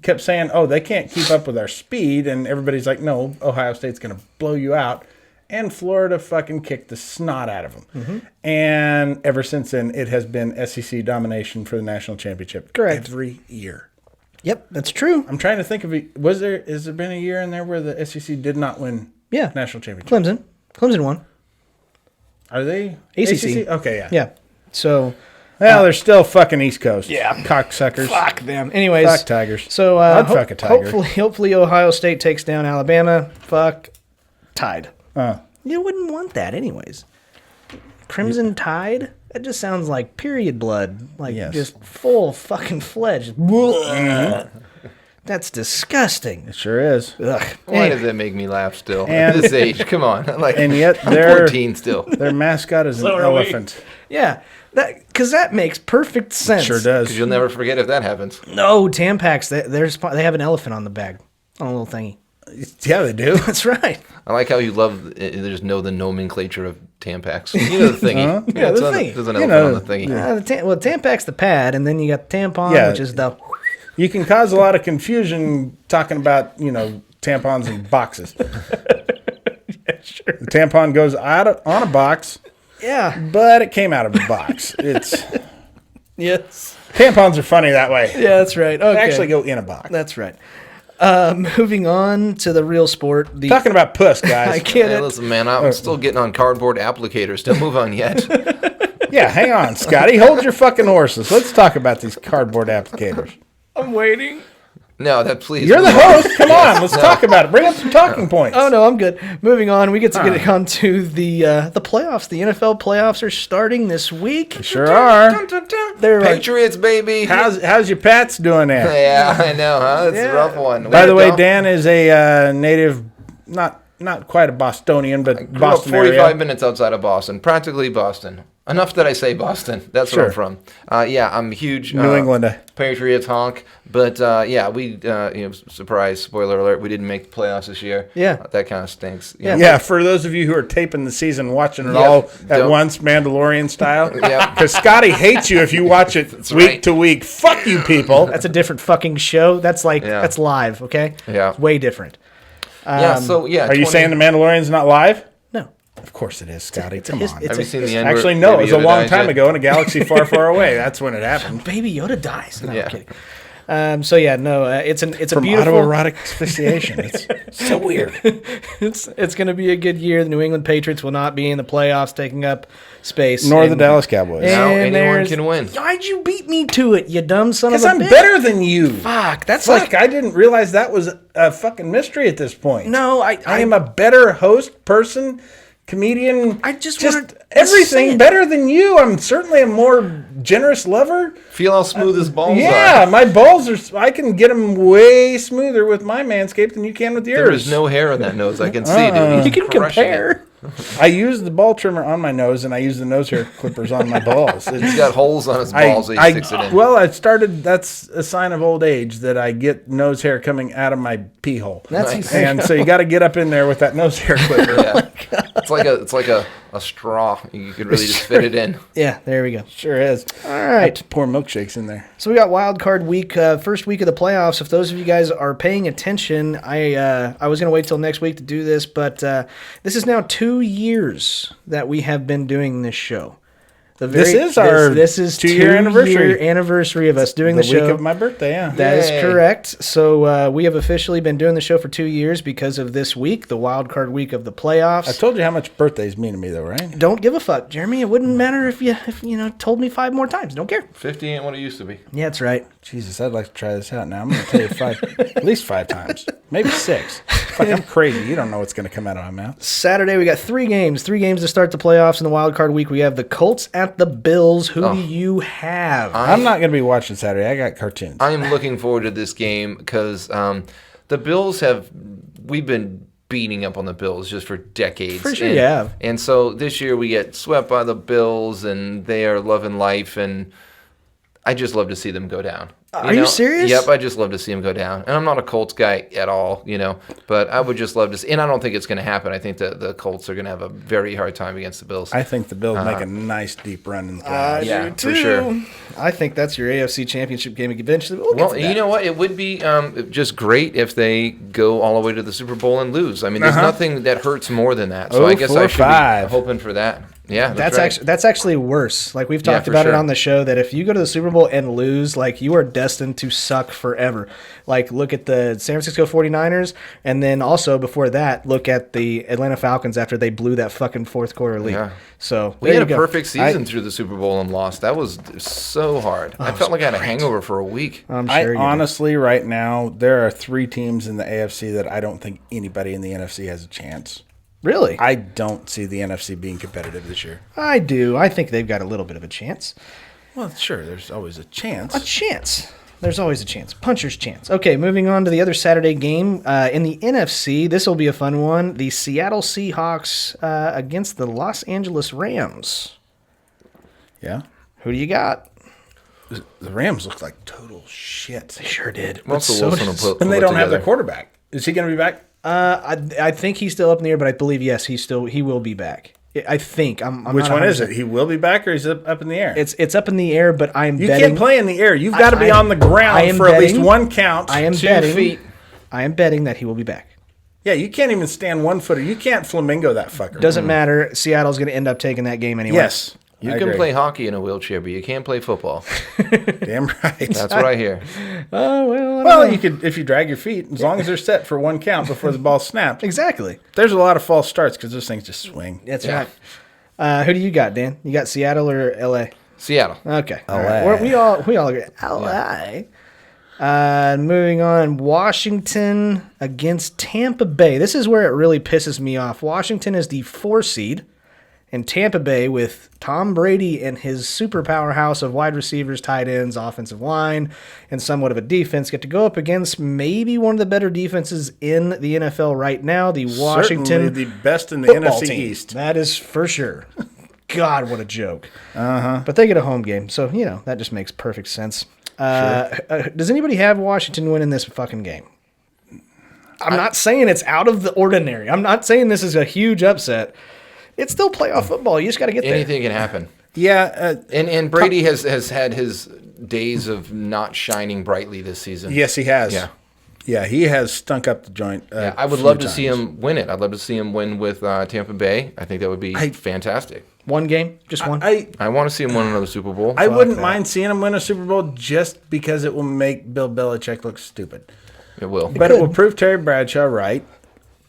kept saying, "Oh, they can't keep up with our speed," and everybody's like, "No, Ohio State's going to blow you out." And Florida fucking kicked the snot out of them. And ever since then, it has been SEC domination for the national championship. Correct. Every year. Yep, that's true. I'm trying to think of has there been a year in there where the SEC did not win national championship? Clemson won. Are they? ACC. Okay, yeah. Yeah. So. Well, they're still fucking East Coast. Yeah. Cocksuckers. Fuck them. Anyways. Fuck Tigers. So I'd fuck a Tiger. Hopefully Ohio State takes down Alabama. Fuck Tide. You wouldn't want that anyways. Crimson Tide? That just sounds like period blood. Like just full fucking fledged. That's disgusting. It sure is. Ugh. Why does that make me laugh still? At this age, come on. And yet I'm they're 14 still. Their mascot is an elephant. Yeah, because that makes perfect sense. Sure does. Because you'll never forget if that happens. No, Tampax, they have an elephant on the bag, on a little thingy. Yeah, they do. That's right. I like how you just know the nomenclature of Tampax. You know the thingy. Yeah, the thingy. There's an elephant on the thingy. Tampax the pad, and then you got the tampon, which is the... You can cause a lot of confusion talking about, tampons in boxes. Yeah, sure. The tampon goes out on a box. Yeah. But it came out of a box. Yes. Tampons are funny that way. Yeah, that's right. Okay. They actually go in a box. That's right. Moving on to the real sport. Talking about puss, guys. I get it. Listen, man, I'm still getting on cardboard applicators. Don't move on yet. Yeah, hang on, Scotty. Hold your fucking horses. Let's talk about these cardboard applicators. I'm waiting. No, please. You're the host. Come on, let's talk about it. Bring up some talking points. Oh no, I'm good. Moving on, we get to get on to the playoffs. The NFL playoffs are starting this week. They sure are. They're Patriots, baby. How's your Pats doing there? Yeah, I know, huh? That's a rough one. By the way, Dan is a native, not quite a Bostonian, but Grew up Boston 45 area. minutes outside of Boston, practically Boston. Enough that I say Boston. That's where I'm from. I'm a huge New England Patriots honk. But we surprise, spoiler alert, we didn't make the playoffs this year. Yeah. That kind of stinks. Yeah, for those of you who are taping the season, watching it all at once, Mandalorian style. Yeah. Because Scotty hates you if you watch it week to week. Fuck you, people. That's a different fucking show. That's that's live, okay? Yeah. It's way different. Are you saying the Mandalorian's not live? No. Of course it is, Scotty. Come on. Have you seen the end? Actually, no. It was a long time ago in a galaxy far, far away. That's when it happened. Baby Yoda dies. No, I'm kidding. So yeah, no, it's a From beautiful autoerotic asphyxiation. It's so weird. it's going to be a good year. The New England Patriots will not be in the playoffs, taking up space. Nor the Dallas Cowboys. And Now anyone there's- can win. Why'd you beat me to it, you dumb son of Because a I'm bitch? better than you. Fuck, that's Fuck, like I didn't realize that was a fucking mystery at this point. no. I am a better host, person, comedian. I just wanted to say everything it. better than you. I'm certainly a more generous lover. Feel how smooth his balls Yeah, are. my balls are. I can get them way smoother with my Manscaped than you can with yours. There is no hair on that nose. I can see, dude. You He's can crushing it. compare. I use the ball trimmer on my nose, and I use the nose hair clippers on my balls. He's got holes on his balls that he sticks it in. Well, I started. That's a sign of old age that I get nose hair coming out of my pee hole. That's Nice. And so you got to get up in there with that nose hair clipper. Yeah. It's like a straw. You could really just fit it in. Yeah, there we go. Sure is. All right. Pour milkshakes in there. So we got wild card week, first week of the playoffs. If those of you guys are paying attention, I was going to wait till next week to do this, but this is now 2 years that we have been doing this show. This is our this is 2-year anniversary of us doing the show. Week of my birthday, yeah. That is Yay. correct. So we have officially been doing the show for 2 years because of this week, the wild card week of the playoffs. I told you how much birthdays mean to me, though, right? Don't give a fuck, Jeremy. It wouldn't matter if you told me 5 more times. Don't care. 50 ain't what it used to be. Yeah, that's right. Jesus, I'd like to try this out now. I'm going to tell you at least 5 times, maybe 6. Fuck, I'm crazy. You don't know what's going to come out of my mouth. Saturday, we got 3 games. 3 games to start the playoffs in the wild card week. We have the Colts at the Bills. Who do you have? I'm not going to be watching Saturday. I got cartoons. I'm looking forward to this game because the Bills we've been beating up on the Bills just for decades. For sure you have. And so this year we get swept by the Bills and they are loving life, and I just love to see them go down. Are you serious? Yep, I just love to see them go down. And I'm not a Colts guy at all, but I would just love to see. And I don't think it's going to happen. I think that the Colts are going to have a very hard time against the Bills. I think the Bills make a nice deep run in the playoffs. Yeah, for sure. I think that's your AFC Championship game eventually. We'll get Well, to that. you know what? It would be just great if they go all the way to the Super Bowl and lose. I mean, there's nothing that hurts more than that. So I guess I should 0-4-5. be hoping for that. Yeah, That's actually worse. Like we've talked for about it sure. on the show that if you go to the Super Bowl and lose, like you are destined to suck forever. Like look at the San Francisco 49ers, and then also before that, look at the Atlanta Falcons after they blew that fucking fourth quarter lead. Yeah. So We there had you a go. perfect season through the Super Bowl and lost. That was so hard. I felt like I had a hangover for a week. I'm I sure you did. honestly, right now, there are 3 teams in the AFC that I don't think anybody in the NFC has a chance. Really? I don't see the NFC being competitive this year. I do. I think they've got a little bit of a chance. Well, sure, there's always a chance. A chance. There's always a chance. Puncher's chance. Okay, moving on to the other Saturday game. In the NFC, this will be a fun one. The Seattle Seahawks against the Los Angeles Rams. Yeah. Who do you got? The Rams look like total shit. They sure did. Russell So Wilson will does- pull And they it don't have together. their quarterback. Is he going to be back? I think he's still up in the air, but I believe yes, he will be back. I think. I'm Which not one is 100%. it? He will be back, or is it up in the air? It's up in the air, but I'm You betting. can't play in the air. You've got to be I- on the I ground am for at least betting- one count. I am 2 betting. feet. I am betting that he will be back. Yeah, you can't even stand 1 footer. You can't flamingo that fucker. Doesn't matter. Seattle's going to end up taking that game anyway. Yes. You I can agree. play hockey in a wheelchair, but you can't play football. Damn right. That's what I hear. Oh well. Well, you could if you drag your feet, as long as they're set for 1 count before the ball snapped. Exactly. There's a lot of false starts because those things just swing. That's Yeah. right. Who do you got, Dan? You got Seattle or L.A.? Seattle. Okay. All LA. right. We all agree. L.A. Moving on, Washington against Tampa Bay. This is where it really pisses me off. Washington is the 4 seed, and Tampa Bay with Tom Brady and his super powerhouse of wide receivers, tight ends, offensive line, and somewhat of a defense get to go up against maybe one of the better defenses in the NFL right now, the Washington Certainly the best in the football NFC team. East. That is for sure. God, what a joke. But they get a home game, so, that just makes perfect sense. Does anybody have Washington winning this fucking game? I'm not saying it's out of the ordinary. I'm not saying this is a huge upset. It's still playoff football. You just got to get there. Anything can happen. Yeah. And Brady has had his days of not shining brightly this season. Yes, he has. Yeah. Yeah, he has stunk up the joint. Yeah, I would love to see him win it. I'd love to see him win with Tampa Bay. I think that would be fantastic. One game? Just one? I want to see him win another Super Bowl. I wouldn't mind seeing him win a Super Bowl just because it will make Bill Belichick look stupid. It will. But it will prove Terry Bradshaw right,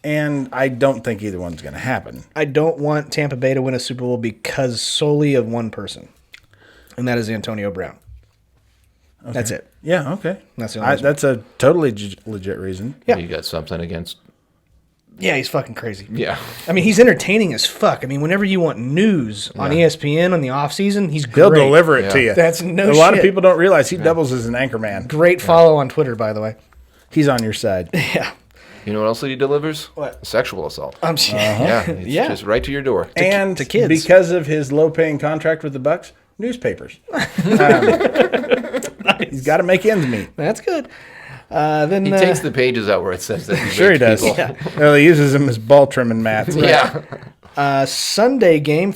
and I don't think either one's going to happen. I don't want Tampa Bay to win a Super Bowl because solely of one person, and that is Antonio Brown. Okay. That's it. Yeah, okay. That's the only reason. That's a totally legit reason. Yeah. You got something against... Yeah, he's fucking crazy. Yeah. I mean, he's entertaining as fuck. I mean, whenever you want news on ESPN on the offseason, he's great. He'll deliver it to you. That's no shit. A lot of people don't realize he doubles as an anchor man. Great follow on Twitter, by the way. He's on your side. Yeah. You know what else he delivers? What? Sexual assault. Yeah. It's Yeah. just right to your door. And to kids. Because of his low-paying contract with the Bucks, newspapers. He's got to make ends meet. That's good. Then He takes the pages out where it says that he Sure he rapes does. people. Yeah. Well, he uses them as ball trimming mats. Yeah. Sunday game.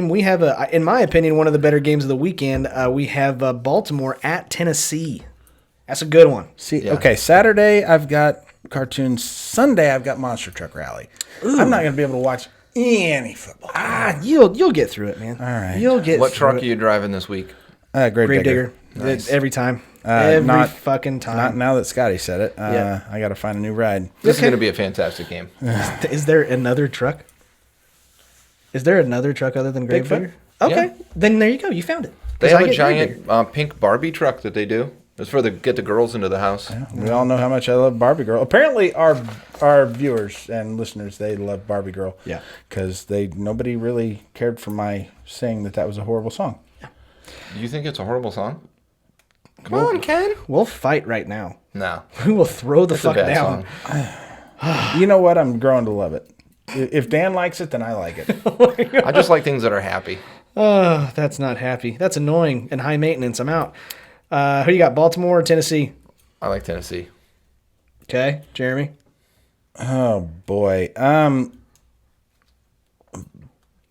We have, in my opinion, one of the better games of the weekend. We have Baltimore at Tennessee. That's a good one. See, okay, Saturday I've got cartoons. Sunday I've got Monster Truck Rally. I'm not going to be able to watch any football. You'll get through it, man. All right. You'll get What through truck it. are you driving this week? Grave Digger. Nice. Every time. Every fucking Not time. now that Scotty said it. Yeah. I got to find a new ride. This is going to be a fantastic game. Is there another truck? Is there another truck other than Grave Bigfoot? Digger? Okay. Yeah. Then there you go. You found it. They 'Cause have I a get Grave Digger. giant pink Barbie truck that they do. It's for get the girls into the house. We all know how much I love Barbie Girl. Apparently, our viewers and listeners, they love Barbie Girl. Yeah. Because nobody really cared for my saying that was a horrible song. You think it's a horrible song? Come on, Ken. We'll fight right now. No. We will throw the It's a fuck bad down. song. You know what? I'm growing to love it. If Dan likes it, then I like it. I just like things that are happy. Oh, that's not happy. That's annoying and high maintenance. I'm out. Who you got, Baltimore or Tennessee? I like Tennessee. Okay, Jeremy. Oh, boy.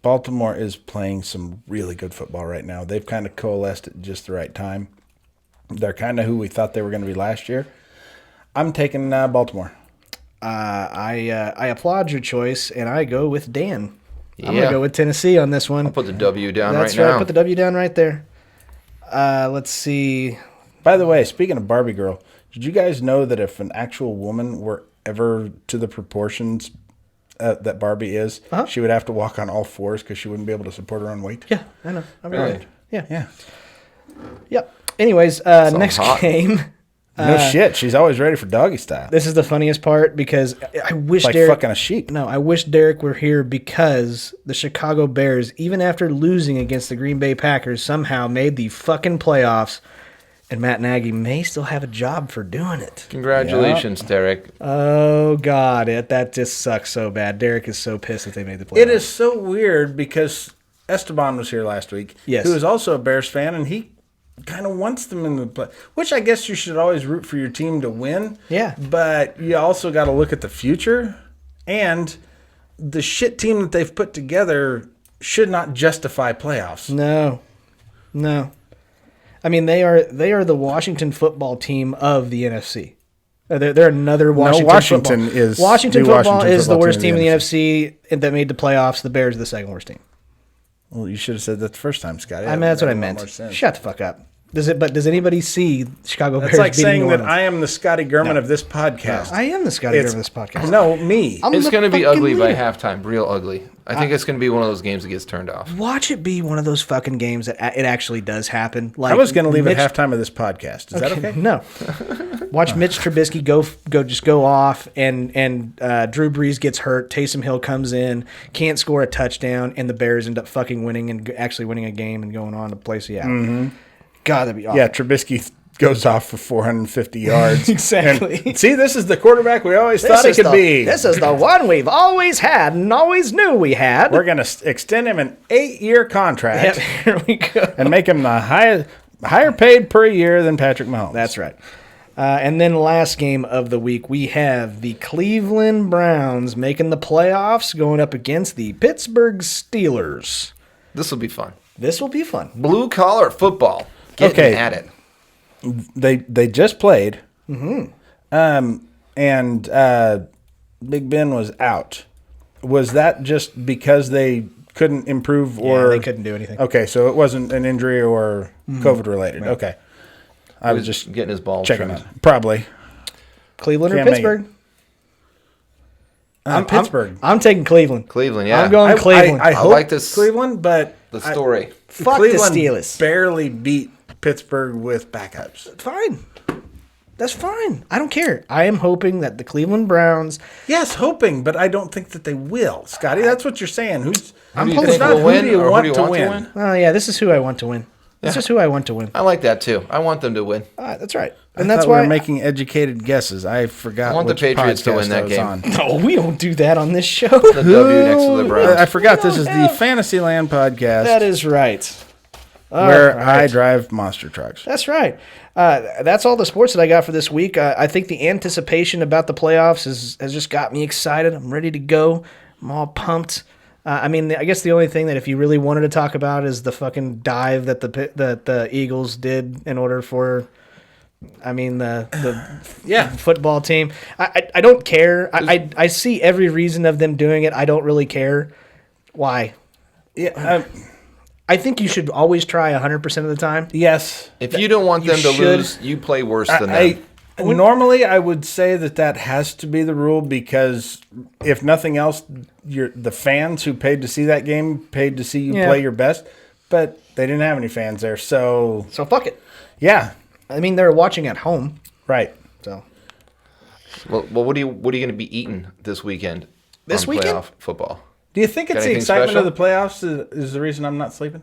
Baltimore is playing some really good football right now. They've kind of coalesced at just the right time. They're kind of who we thought they were going to be last year. I'm taking Baltimore. I applaud your choice, and I go with Dan. I'm going Yeah. to go with Tennessee on this one. I'll put the W down That's right right. now. Put the W down right there. Let's see. By the way, speaking of Barbie Girl, did you guys know that if an actual woman were ever to the proportions that Barbie is, she would have to walk on all fours because she wouldn't be able to support her own weight? Yeah, I know. I'm Really? right. Yeah. Yeah. Yep. Anyways, next hot. game. No shit. She's always ready for doggy style. This is the funniest part because I wish Like Derek. fucking a sheep. No, I wish Derek were here because the Chicago Bears, even after losing against the Green Bay Packers, somehow made the fucking playoffs, and Matt Nagy may still have a job for doing it. Congratulations, Derek. Oh God, that just sucks so bad. Derek is so pissed that they made the playoffs. It is so weird because Esteban was here last week. Yes. Who is also a Bears fan, and he kind of wants them in the play. Which I guess you should always root for your team to win. Yeah. But you also got to look at the future, and the shit team that they've put together should not justify playoffs. No. I mean, they are the Washington football team of the NFC. They're another Washington. Washington football. is Washington the football Washington is the football worst team team in in the the NFC that made the playoffs. The Bears are the second worst team. Well, you should have said that the first time, Scotty. I mean, that's what I That made a lot more meant. sense. Shut the fuck up. Does anybody see Chicago That's Bears like beating saying New that Orleans? I am the Scotty Gurman of this podcast. I am the Scotty It's- of this podcast. No, me. I'm It's the going to be fucking ugly by leader. halftime, real ugly. I think it's going to be one of those games that gets turned off. Watch it be one of those fucking games that it actually does happen. Like I was going to leave Mitch- at halftime of this podcast. Is that okay? No. Watch Mitch Trubisky go off, and Drew Brees gets hurt. Taysom Hill comes in, can't score a touchdown, and the Bears end up fucking winning and actually winning a game and going on to play Seattle. Mm-hmm. God, that'd be awesome. Yeah, Trubisky goes off for 450 yards. Exactly. And, see, this is the quarterback we always thought he could be. This is the one we've always had and always knew we had. We're going to extend him an 8-year contract Yep, here we go. and make him the higher paid per year than Patrick Mahomes. That's right. And then last game of the week, we have the Cleveland Browns making the playoffs, going up against the Pittsburgh Steelers. This will be fun. This will be fun. Blue collar football. Getting Okay. at it. They just played. Mm-hmm. And Big Ben was out. Was that just because they couldn't improve, or they couldn't do anything? Okay, so it wasn't an injury or COVID related. Right. Okay, I was just getting his balls checking trimmed. on. Probably Cleveland Can't or make Pittsburgh? Pittsburgh. I'm taking Cleveland. Cleveland, yeah. I'm going Cleveland. I hope like this- Cleveland, but The story. Fuck Cleveland the Steelers. barely beat Pittsburgh with backups. Fine. That's fine. I don't care. I am hoping that the Cleveland Browns. Yes, hoping, but I don't think that they will, Scotty. That's what you're saying. Who's Who do you it's think not will who win, do you or who want do you to want win? to win? Oh yeah, this is who I want to win. This is who I want to win. I like that too. I want them to win. That's right, And and that's we why were making educated guesses. I forgot. I want the which Patriots to podcast win that I was game. on. No, we don't do that on this show. The W next to the Browns. I forgot this is the have- Fantasyland podcast That is right. where All I right. drive monster trucks. That's right. That's all the sports that I got for this week. I think the anticipation about the playoffs has just got me excited. I'm ready to go. I'm all pumped. I mean, I guess the only thing that if you really wanted to talk about is the fucking dive that the Eagles did in order for, I mean, the football team. I don't care. I see every reason of them doing it. I don't really care. Why? Yeah. I think you should always try 100% of the time. Yes. If you don't want You them to should. lose, you play worse than them. Normally, I would say that has to be the rule because if nothing else, the fans who paid to see that game paid to see you play your best, but they didn't have any fans there, so fuck it. Yeah, I mean, they're watching at home, right. so. Well, what are you going to be eating this weekend? This on weekend? playoff football. Do you think it's Got the anything excitement special? of the playoffs is the reason I'm not sleeping?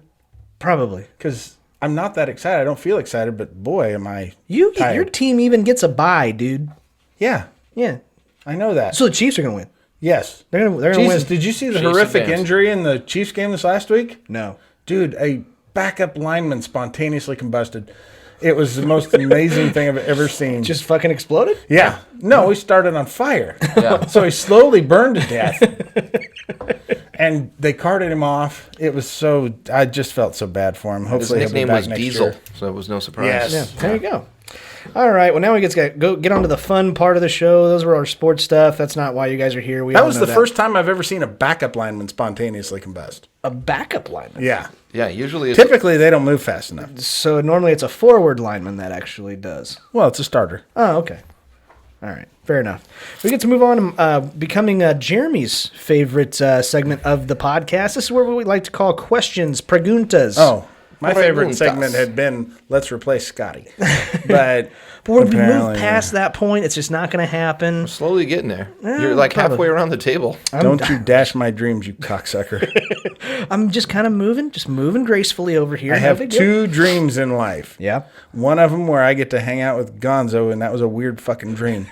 Probably. Because I'm not that excited. I don't feel excited, but boy, am I Your tired. team even gets a bye, dude. Yeah, Yeah. I know that. So the Chiefs are gonna win. Yes. They're gonna Jesus, win. did you see the Chiefs horrific advance. injury in the Chiefs game this last week? No. Dude, a backup lineman spontaneously combusted. It was the most amazing thing I've ever seen. Just fucking exploded? Yeah. No, he started on fire. Yeah. So he slowly burned to death. And they carted him off. It was so, I just felt so bad for him. His Hopefully he'll be nickname back was next Diesel, year. so it was no surprise. Yes. Yeah. There you go. All right. Well, now we get to get on to the fun part of the show. Those were our sports stuff. That's not why you guys are here. We That all was know the first time I've ever seen a backup lineman spontaneously combust. a backup lineman. Yeah. Yeah, usually it's Typically, they don't move fast enough. So normally it's a forward lineman that actually does. Well, it's a starter. Oh, okay. All right. Fair enough. We get to move on to becoming Jeremy's favorite segment of the podcast. This is where we like to call questions, preguntas. Oh, my favorite Preguntas. segment had been let's replace Scotty. But But when we move apparently, past that point, it's just not going to happen. slowly getting there. You're like probably. halfway around the table. don't you dash my dreams, you cocksucker. I'm just kind of moving gracefully over here. I No have big deal. 2 dreams in life. Yeah. One of them where I get to hang out with Gonzo, and that was a weird fucking dream.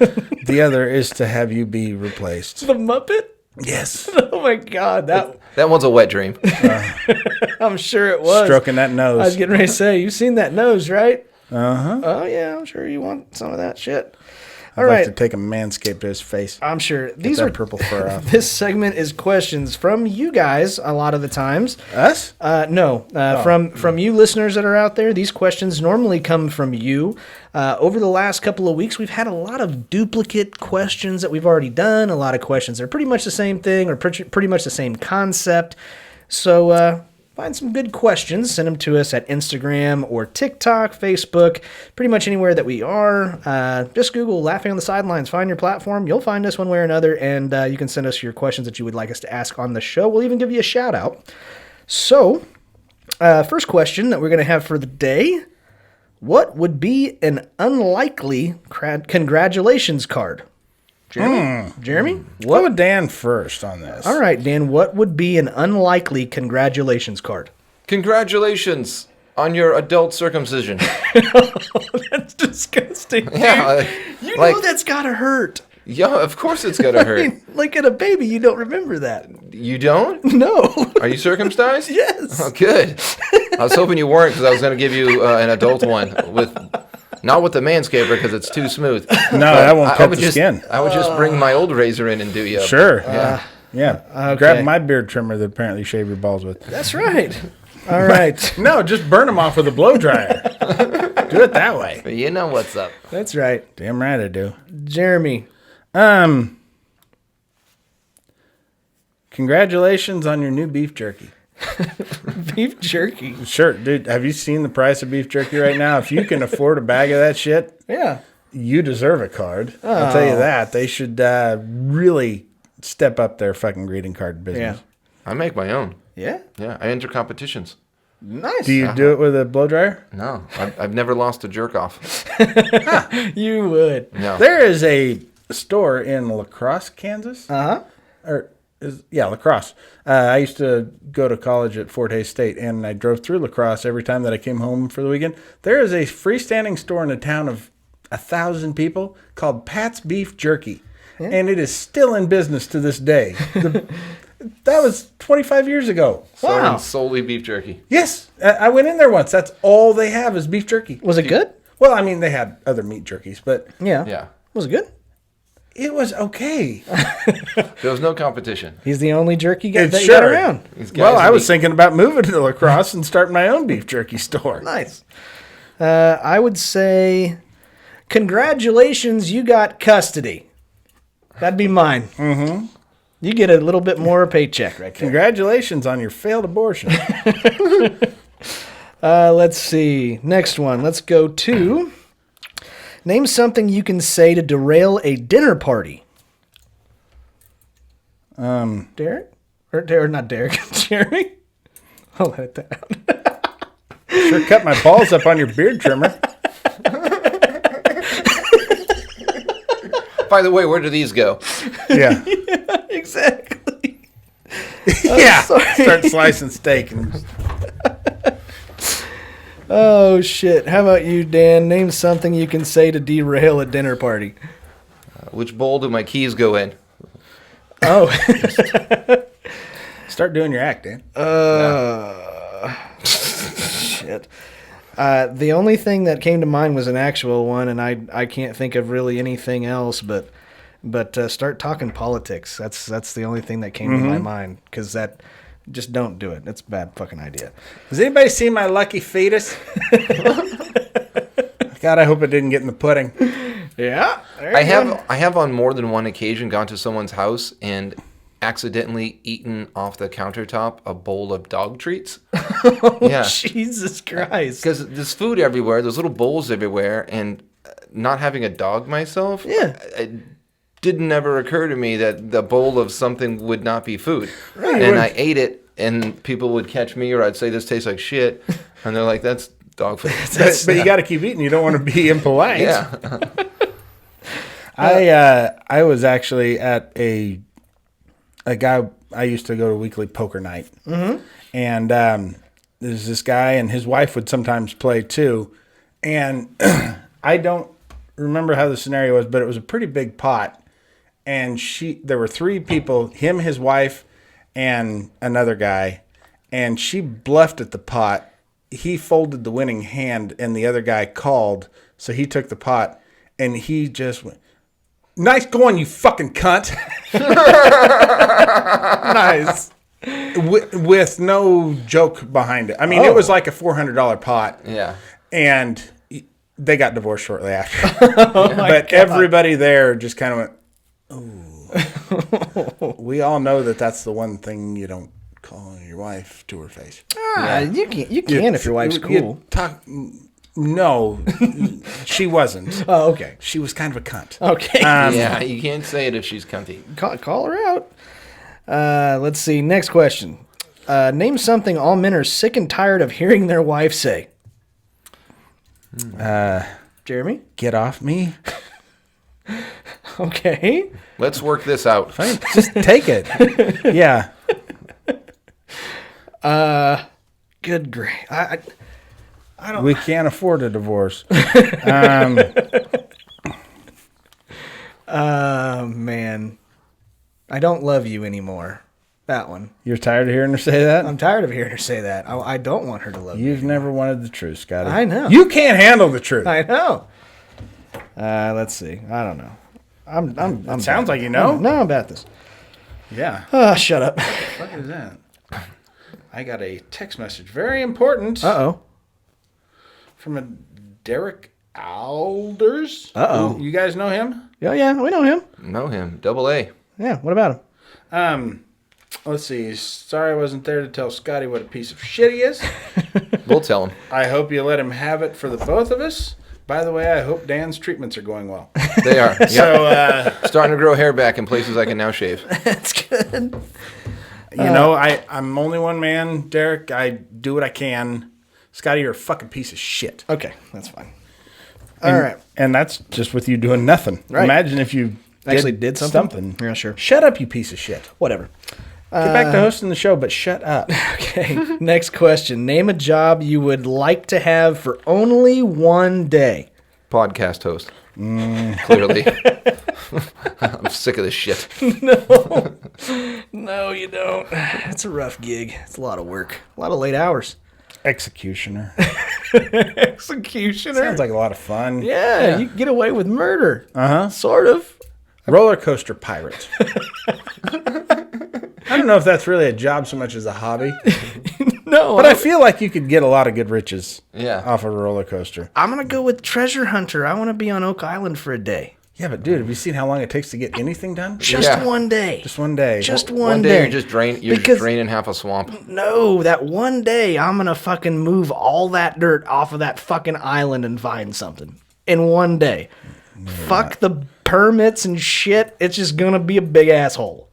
The other is to have you be replaced. The Muppet? Yes. Oh my God. That one's a wet dream. I'm sure it was. Stroking that I was nose. getting ready to say, you've seen that nose, right? Uh-huh. Oh, yeah. I'm sure you want some of that shit. I'd All like right. to take a manscape to his face. I'm sure. Get These that are purple fur off. This segment is questions from you guys a lot of the times. Us? No, from you listeners that are out there. These questions normally come from you. Over the last couple of weeks, we've had a lot of duplicate questions that we've already done. A lot of questions that are pretty much the same thing or pretty much the same concept. So find some good questions. Send them to us at Instagram or TikTok, Facebook, pretty much anywhere that we are. Just Google Laughing on the Sidelines. Find your platform. You'll find us one way or another, and you can send us your questions that you would like us to ask on the show. We'll even give you a shout out. So, first question that we're going to have for the day. What would be an unlikely congratulations card? Jeremy? Jeremy? Go with Dan first on this. All right, Dan, what would be an unlikely congratulations card? Congratulations on your adult circumcision. That's disgusting. Yeah, You like- know that's gotta hurt. yeah, of course it's gonna hurt. Like at a baby, you don't remember that. You don't? No. Are you circumcised? Yes. Oh, good. I was hoping you weren't because I was going to give you an adult one not with the manscaper because it's too smooth. No, that won't cut would the just, skin. I would just bring my old razor in and do you. Sure. Yeah. Yeah. Okay. Grab my beard trimmer that apparently you shave your balls with. That's right. All right. No, just burn them off with a blow dryer. Do it that way. You know what's up. That's right. Damn right I do. Jeremy. Congratulations on your new beef jerky. Beef jerky. Sure, dude. Have you seen the price of beef jerky right now? If you can afford a bag of that shit, Yeah. you deserve a card. I'll tell you that. They should really step up their fucking greeting card business. I make my own. Yeah. Yeah, I enter competitions. Nice. Do you do it with a blow dryer? No, I've never lost a jerk off. You would. No. There is a store in La Crosse, Kansas. La Crosse. I used to go to college at Fort Hays State, and I drove through La Crosse every time that I came home for the weekend. There is a freestanding store in a town of 1,000 people called Pat's Beef Jerky, and it is still in business to this day. That was 25 years ago. Wow. Solely beef jerky. Yes, I went in there once. That's all they have is beef jerky. Was it good? Well, I mean, they had other meat jerkies, but Yeah. Yeah. Was it good? it was okay. There was no competition. He's the only jerky guy It's that you got sure. around. These guys Well, I was eat- thinking about moving to La Crosse and starting my own beef jerky store. Nice. I would say, congratulations, you got custody. That'd be mine. Mm-hmm. You get a little bit more paycheck right there. Congratulations on your failed abortion. Let's see. Next one. Let's go to name something you can say to derail a dinner party. Derek? Or not Derek. Jeremy? I'll let that out. Sure cut my balls up on your beard trimmer. By the way, where do these go? Yeah. Exactly. Yeah. sorry. Start slicing steak. And Oh, shit. How about you, Dan? Name something you can say to derail a dinner party. Which bowl do my keys go in? Oh. start doing your act, Dan. Shit. The only thing that came to mind was an actual one, and I can't think of really anything else. But start talking politics. That's the only thing that came to my mind, because that just don't do it. It's a bad fucking idea. Has anybody seen my lucky fetus? God, I hope it didn't get in the pudding. Yeah, I have on more than one occasion gone to someone's house and accidentally eaten off the countertop a bowl of dog treats. Yeah, Jesus Christ. because there's food everywhere, there's little bowls everywhere, and not having a dog myself, Yeah. it didn't ever occur to me that the bowl of something would not be food. Right. And I ate it, and people would catch me, or I'd say this tastes like shit, and they're like, "That's dog food." But you got to keep eating. You don't want to be impolite. Yeah. I was actually at a guy. I used to go to weekly poker night, and there's this guy and his wife would sometimes play too, and I don't remember how the scenario was, but it was a pretty big pot, and there were three people: him, his wife, and another guy, and she bluffed at the pot. He folded the winning hand, and the other guy called, so he took the pot, and he just went, "Nice going, you fucking cunt." Nice. With no joke behind it. I mean, it was like a $400 pot. Yeah. And they got divorced shortly after. But everybody there just kind of went, "Ooh." We all know that that's the one thing you don't call your wife to her face. You can if your wife's cool. No, she wasn't. Oh, okay. She was kind of a cunt. Okay. Yeah, you can't say it if she's cunty. Call her out. Let's see. Next question. Name something all men are sick and tired of hearing their wife say. Jeremy? Get off me. Okay. Let's work this out. Fine, just take it. Yeah. Good grief. We can't afford a divorce. Man. I don't love you anymore. That one. You're tired of hearing her say that? I'm tired of hearing her say that. I don't want her to love You've never wanted the truth, Scotty. I know. You can't handle the truth. I know. Let's see. I don't know. I'm sounds bad. like you know. No, I'm bad at this. Yeah. Shut up. What is that? I got a text message. Very important. Uh-oh. From a Derek Alders. Uh-oh. You guys know him? Yeah, we know him. Know him. Double A. Yeah, what about him? Let's see. Sorry I wasn't there to tell Scotty what a piece of shit he is. We'll tell him. I hope you let him have it for the both of us. By the way, I hope Dan's treatments are going well. They are. Yep. So, Starting to grow hair back in places I can now shave. That's good. I'm only one man, Derek. I do what I can. Scotty, you're a fucking piece of shit. Okay, that's fine. And, All right. And that's just with you doing nothing. Right. Imagine if you Actually did something? something. Yeah, sure. Shut up, you piece of shit. Whatever. Get back to hosting the show, but shut up. Okay, next question. Name a job you would like to have for only one day. Podcast host. Clearly. I'm sick of this shit. No, you don't. It's a rough gig. It's a lot of work. A lot of late hours. Executioner. Executioner. Sounds like a lot of fun. Yeah, you get away with murder. Uh-huh. Sort of. Roller coaster pirate. I don't know if that's really a job so much as a hobby. No, But I feel like you could get a lot of good riches Yeah. off of a roller coaster. I'm going to go with treasure hunter. I want to be on Oak Island for a day. Yeah, but dude, have you seen how long it takes to get anything done? Just Yeah. one day. Just one day. Just One one day day. you're Because- draining half a swamp. No, that one day I'm going to fucking move all that dirt off of that fucking island and find something. In one day. Fuck the permits and shit. It's just going to be a big asshole.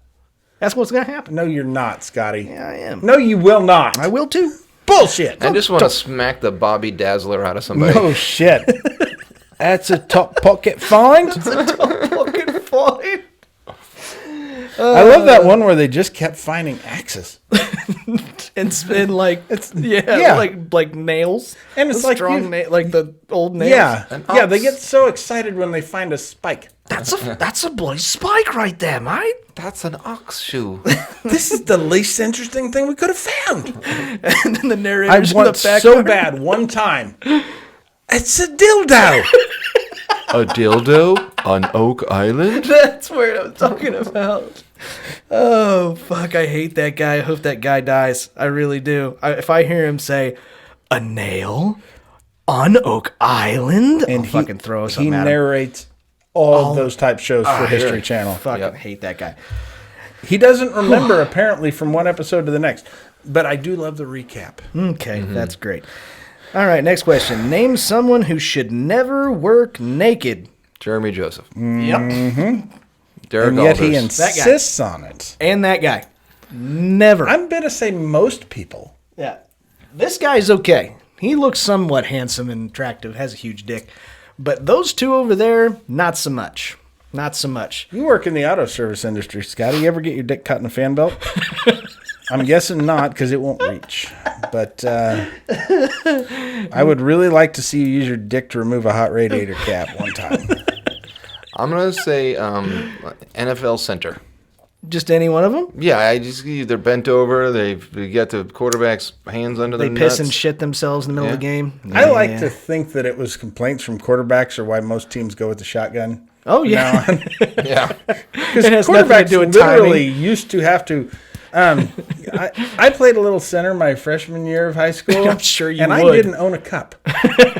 That's what's going to happen. No, you're not, Scotty. Yeah, I am. No, you will not. I will too. Bullshit. I just want to smack the Bobby Dazzler out of somebody. No shit. That's a top pocket find. Fucking fine. I love that one where they just kept finding axes. And spin like yeah. like nails. And it's The like strong you- like the old nails. Yeah. An Yeah, they ox. get so excited when they find a spike. That's a bloody spike right there, mate. That's an ox shoe. This is the least interesting thing we could have found. And then the I narrator's in want the back. so bad one time. It's a dildo. A dildo on Oak Island? That's what I'm talking about. Oh fuck! I hate that guy. I hope that guy dies. I really do. If I hear him say a nail on Oak Island, I'll fucking throw he something at him. narrates all of those type shows for History Channel. Fucking Yep. hate that guy. He doesn't remember apparently from one episode to the next, but I do love the recap. Okay, that's great. All right, next question. Name someone who should never work naked. Jeremy Joseph. Yep. Derek And yet he Alders. That guy. insists on it. And that guy. Never. I'm going to say most people. Yeah. This guy's okay. He looks somewhat handsome and attractive, has a huge dick. But those two over there, not so much. Not so much. You work in the auto service industry, Scotty. You ever get your dick cut in a fan belt? I'm guessing not because it won't reach. But I would really like to see you use your dick to remove a hot radiator cap one time. I'm going to say NFL center. Just any one of them? Yeah, they're bent over. They get the quarterback's hands under They their piss nuts. and shit themselves in the middle of the game? I like Yeah. to think that it was complaints from quarterbacks or why most teams go with the shotgun. Oh, yeah. Yeah. Because It has nothing to quarterbacks do with literally used to have to. I played a little center my freshman year of high school. I'm sure you and I would. didn't own a cup.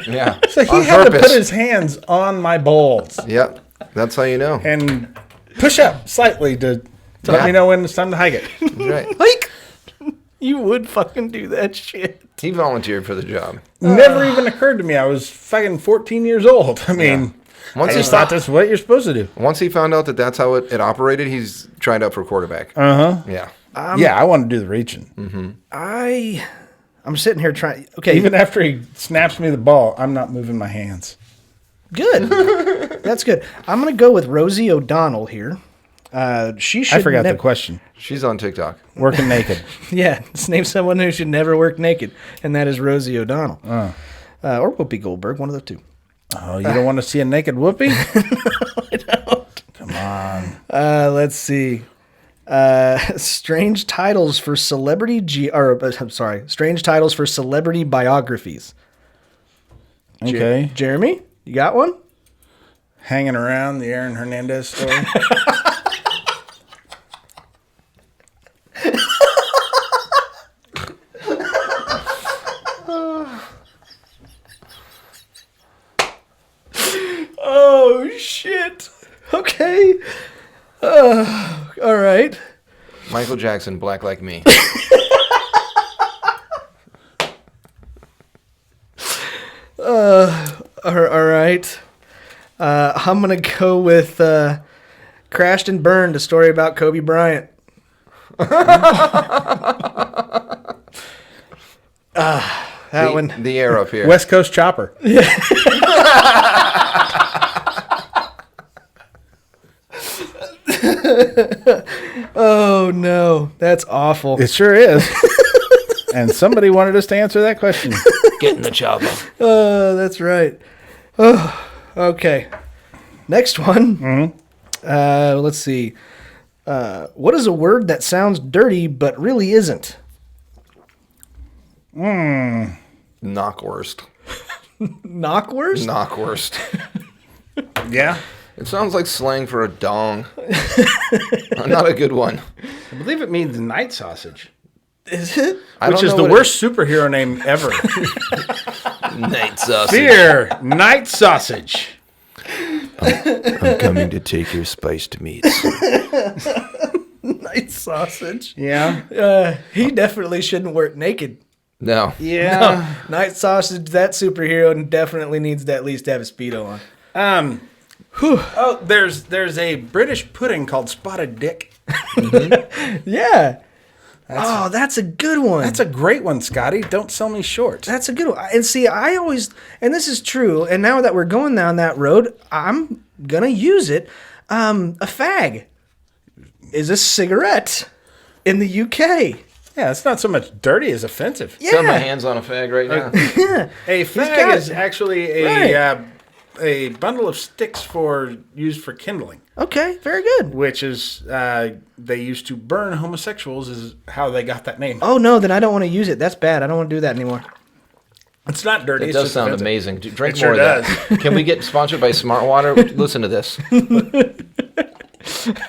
Yeah. So he On had to purpose. put his hands on my balls Yep. That's how you know. and push up slightly to let me know when it's time to hike it. That's right. Like, you would fucking do that shit. He volunteered for the job. Never even occurred to me. I was fucking 14 years old. I mean, Once I he just thought that's what you're supposed to do. Once he found out that that's how it operated, he's tried out for quarterback. Yeah. Yeah, I want to do the reaching. I'm sitting here trying. Okay, Even after he snaps me the ball, I'm not moving my hands. good. That's good. I'm going to go with Rosie O'Donnell here. She should I forgot nev- the question. She's on TikTok. Working naked. Yeah, just name someone who should never work naked, and that is Rosie O'Donnell. Or Whoopi Goldberg, one of the two. Oh, you don't want to see a naked whoopee? I don't. Come on. Let's see. Strange titles for strange titles for celebrity biographies. Okay. Jeremy, you got one? Hanging around the Aaron Hernandez story. Michael Jackson, Black Like Me. All right. I'm going to go with Crashed and Burned, a story about Kobe Bryant. That one. The air up here. West Coast Chopper. Oh, no. That's awful. It sure is. And somebody wanted us to answer that question. Get in the chopper. That's right. Oh, okay. Next one. Mm-hmm. Let's see. What is a word that sounds dirty but really isn't? Knockwurst. Knockwurst? Knockwurst. Yeah. It sounds like slang for a dong. Not a good one. I believe it means night sausage. Is it? Which is the worst superhero name ever. Night sausage. Fear, night sausage. I'm coming to take your spiced meats. Night sausage. Yeah. He definitely shouldn't work naked. No. Yeah. No, Night sausage, that superhero definitely needs to at least have a Speedo on. Oh, there's a British pudding called Spotted Dick. Yeah. That's a good one. That's a great one, Scotty. Don't sell me short. That's a good one. And see, I always, and this is true, and now that we're going down that road, I'm going to use it. A fag is a cigarette in the UK. Yeah, it's not so much dirty as offensive. Yeah. Got my hands on a fag right now. A fag is actually a bundle of sticks used for kindling. Okay, very good. Which is, they used to burn homosexuals is how they got that name. Oh, no, then I don't want to use it. That's bad. I don't want to do that anymore. It's not dirty. It does sound amazing. Drink It more sure of that. Can we get sponsored by Smart Water? Listen to this.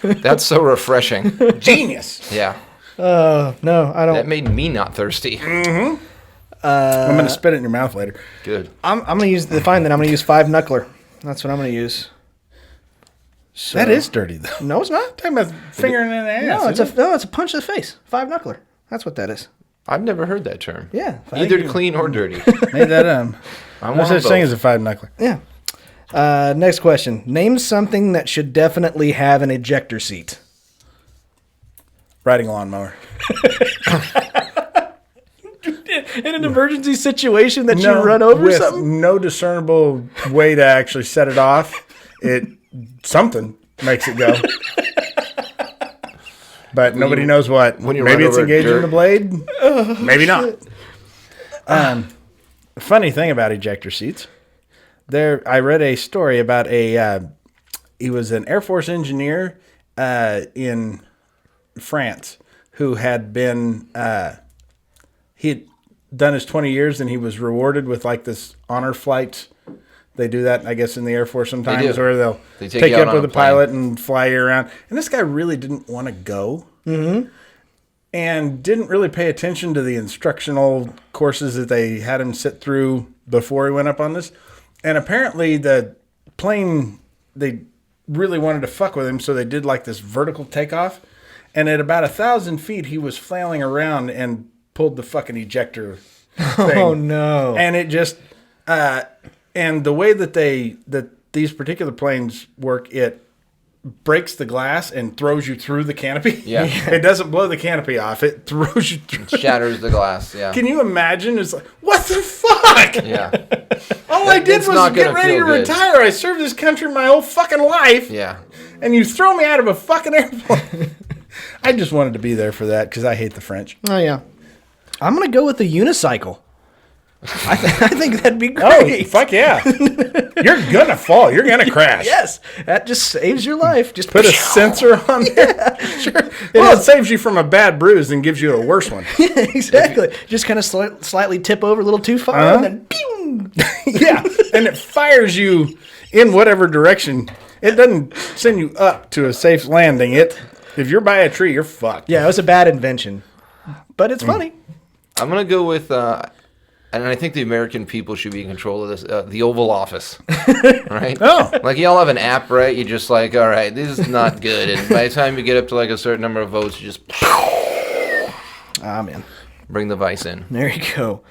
That's so refreshing. Genius. Yeah. No, I don't. That made me not thirsty. I'm going to spit it in your mouth later. Good. I'm going to use I'm going to use 5 knuckler. That's what I'm going to use. So, That is dirty, though. No, it's not. Talking about fingering in the ass. No, it's a punch to the face. 5 knuckler. That's what that is. I've never heard that term. Yeah. Either clean or dirty. Made that I No want such both. thing as a 5 knuckler. Yeah. Next question. Name something that should definitely have an ejector seat. Riding a lawnmower. In an emergency situation that you run over with something? no discernible way to actually set it off. Something makes it go. But nobody knows what. when you Maybe run it's over engaging dirt. the blade. Maybe not. Funny thing about ejector seats. I read a story about he was an Air Force engineer in France who had been he had done his 20 years and he was rewarded with like this honor flight. They do that, I guess, in the Air Force sometimes, where they'll They take you out up on with a a pilot and fly you around. And this guy really didn't want to go. Mm-hmm. And didn't really pay attention to the instructional courses that they had him sit through before he went up on this. And apparently the plane, they really wanted to fuck with him, so they did like this vertical takeoff. And at about 1,000 feet, he was flailing around and pulled the fucking ejector thing. Oh, no. And it just, and the way that these particular planes work, it breaks the glass and throws you through the canopy. Yeah. It doesn't blow the canopy off. It throws you through. Shatters the glass, yeah. Can you imagine? It's like, what the fuck? Yeah. All I did It's was not get gonna ready to feel good. retire. I served this country my whole fucking life. Yeah. And you throw me out of a fucking airplane. I just wanted to be there for that because I hate the French. Oh, yeah. I'm going to go with the unicycle. I think that'd be Oh, great. fuck yeah. You're going to fall. You're going to crash. Yes. That just saves your life. Just Put a sensor on there. Sure. Well, it saves you from a bad bruise and gives you a worse one. Exactly. Just kind of slightly tip over a little too far and then pew! Yeah. And it fires you in whatever direction. It doesn't send you up to a safe landing. If you're by a tree, you're fucked. Yeah, it was a bad invention. But it's funny. I'm going to go with, and I think the American people should be in control of this, the Oval Office. Right? Oh. Like, y'all have an app, right? You're just like, all right, this is not good. And by the time you get up to like a certain number of votes, you just Amen. Bring the vice in. There you go.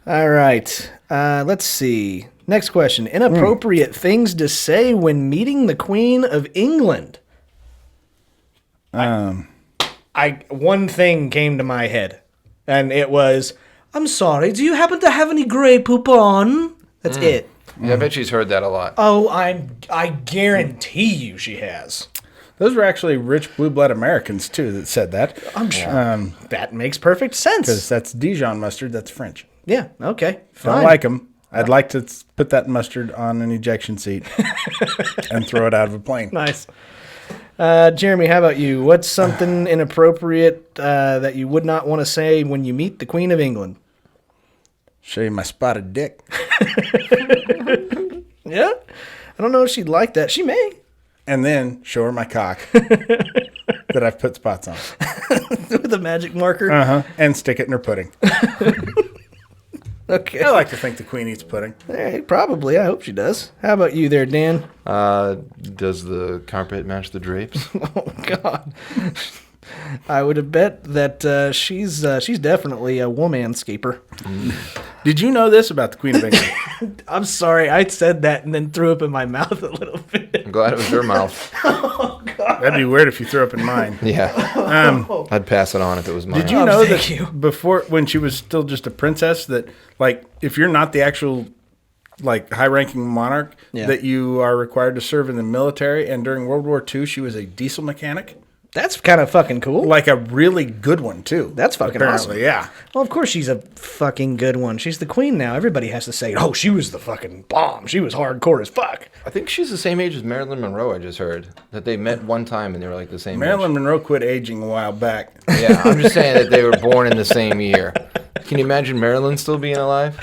All right. Let's see. Next question. Inappropriate things to say when meeting the Queen of England. One thing came to my head, and it was, "I'm sorry, do you happen to have any Grey Poupon?" That's it. Yeah, I bet she's heard that a lot. Oh, I guarantee you she has. Those were actually rich blue blood Americans too that said that. I'm sure. That makes perfect sense. Because that's Dijon mustard. That's French. Yeah. Okay. Fine. Don't like them. I'd like to put that mustard on an ejection seat and throw it out of a plane. Nice. Jeremy, how about you? What's something inappropriate that you would not want to say when you meet the Queen of England? Show you my spotted dick. Yeah? I don't know if she'd like that. She may. And then show her my cock that I've put spots on. With a magic marker? Uh-huh. And stick it in her pudding. Okay. I like to think the Queen eats pudding. Hey, probably. I hope she does. How about you there, Dan? Does the carpet match the drapes? Oh, God. I would have bet that she's definitely a womanscaper. Did you know this about the Queen of England? I'm sorry. I said that and then threw up in my mouth a little bit. I'm glad it was your mouth. That'd be weird if you threw up in mine. Yeah. I'd pass it on if it was mine. Did you know thank that you. before, when she was still just a princess, that like if you're not the actual like high-ranking monarch, that you are required to serve in the military, and during World War II, she was a diesel mechanic? That's kind of fucking cool. Like a really good one, too. That's fucking apparently, awesome. Yeah. Well, of course she's a fucking good one. She's the queen now. Everybody has to say, oh, she was the fucking bomb. She was hardcore as fuck. I think she's the same age as Marilyn Monroe, I just heard. That they met one time and they were like the same Marilyn age. Monroe quit aging a while back. Yeah, I'm just saying that they were born in the same year. Can you imagine Marilyn still being alive?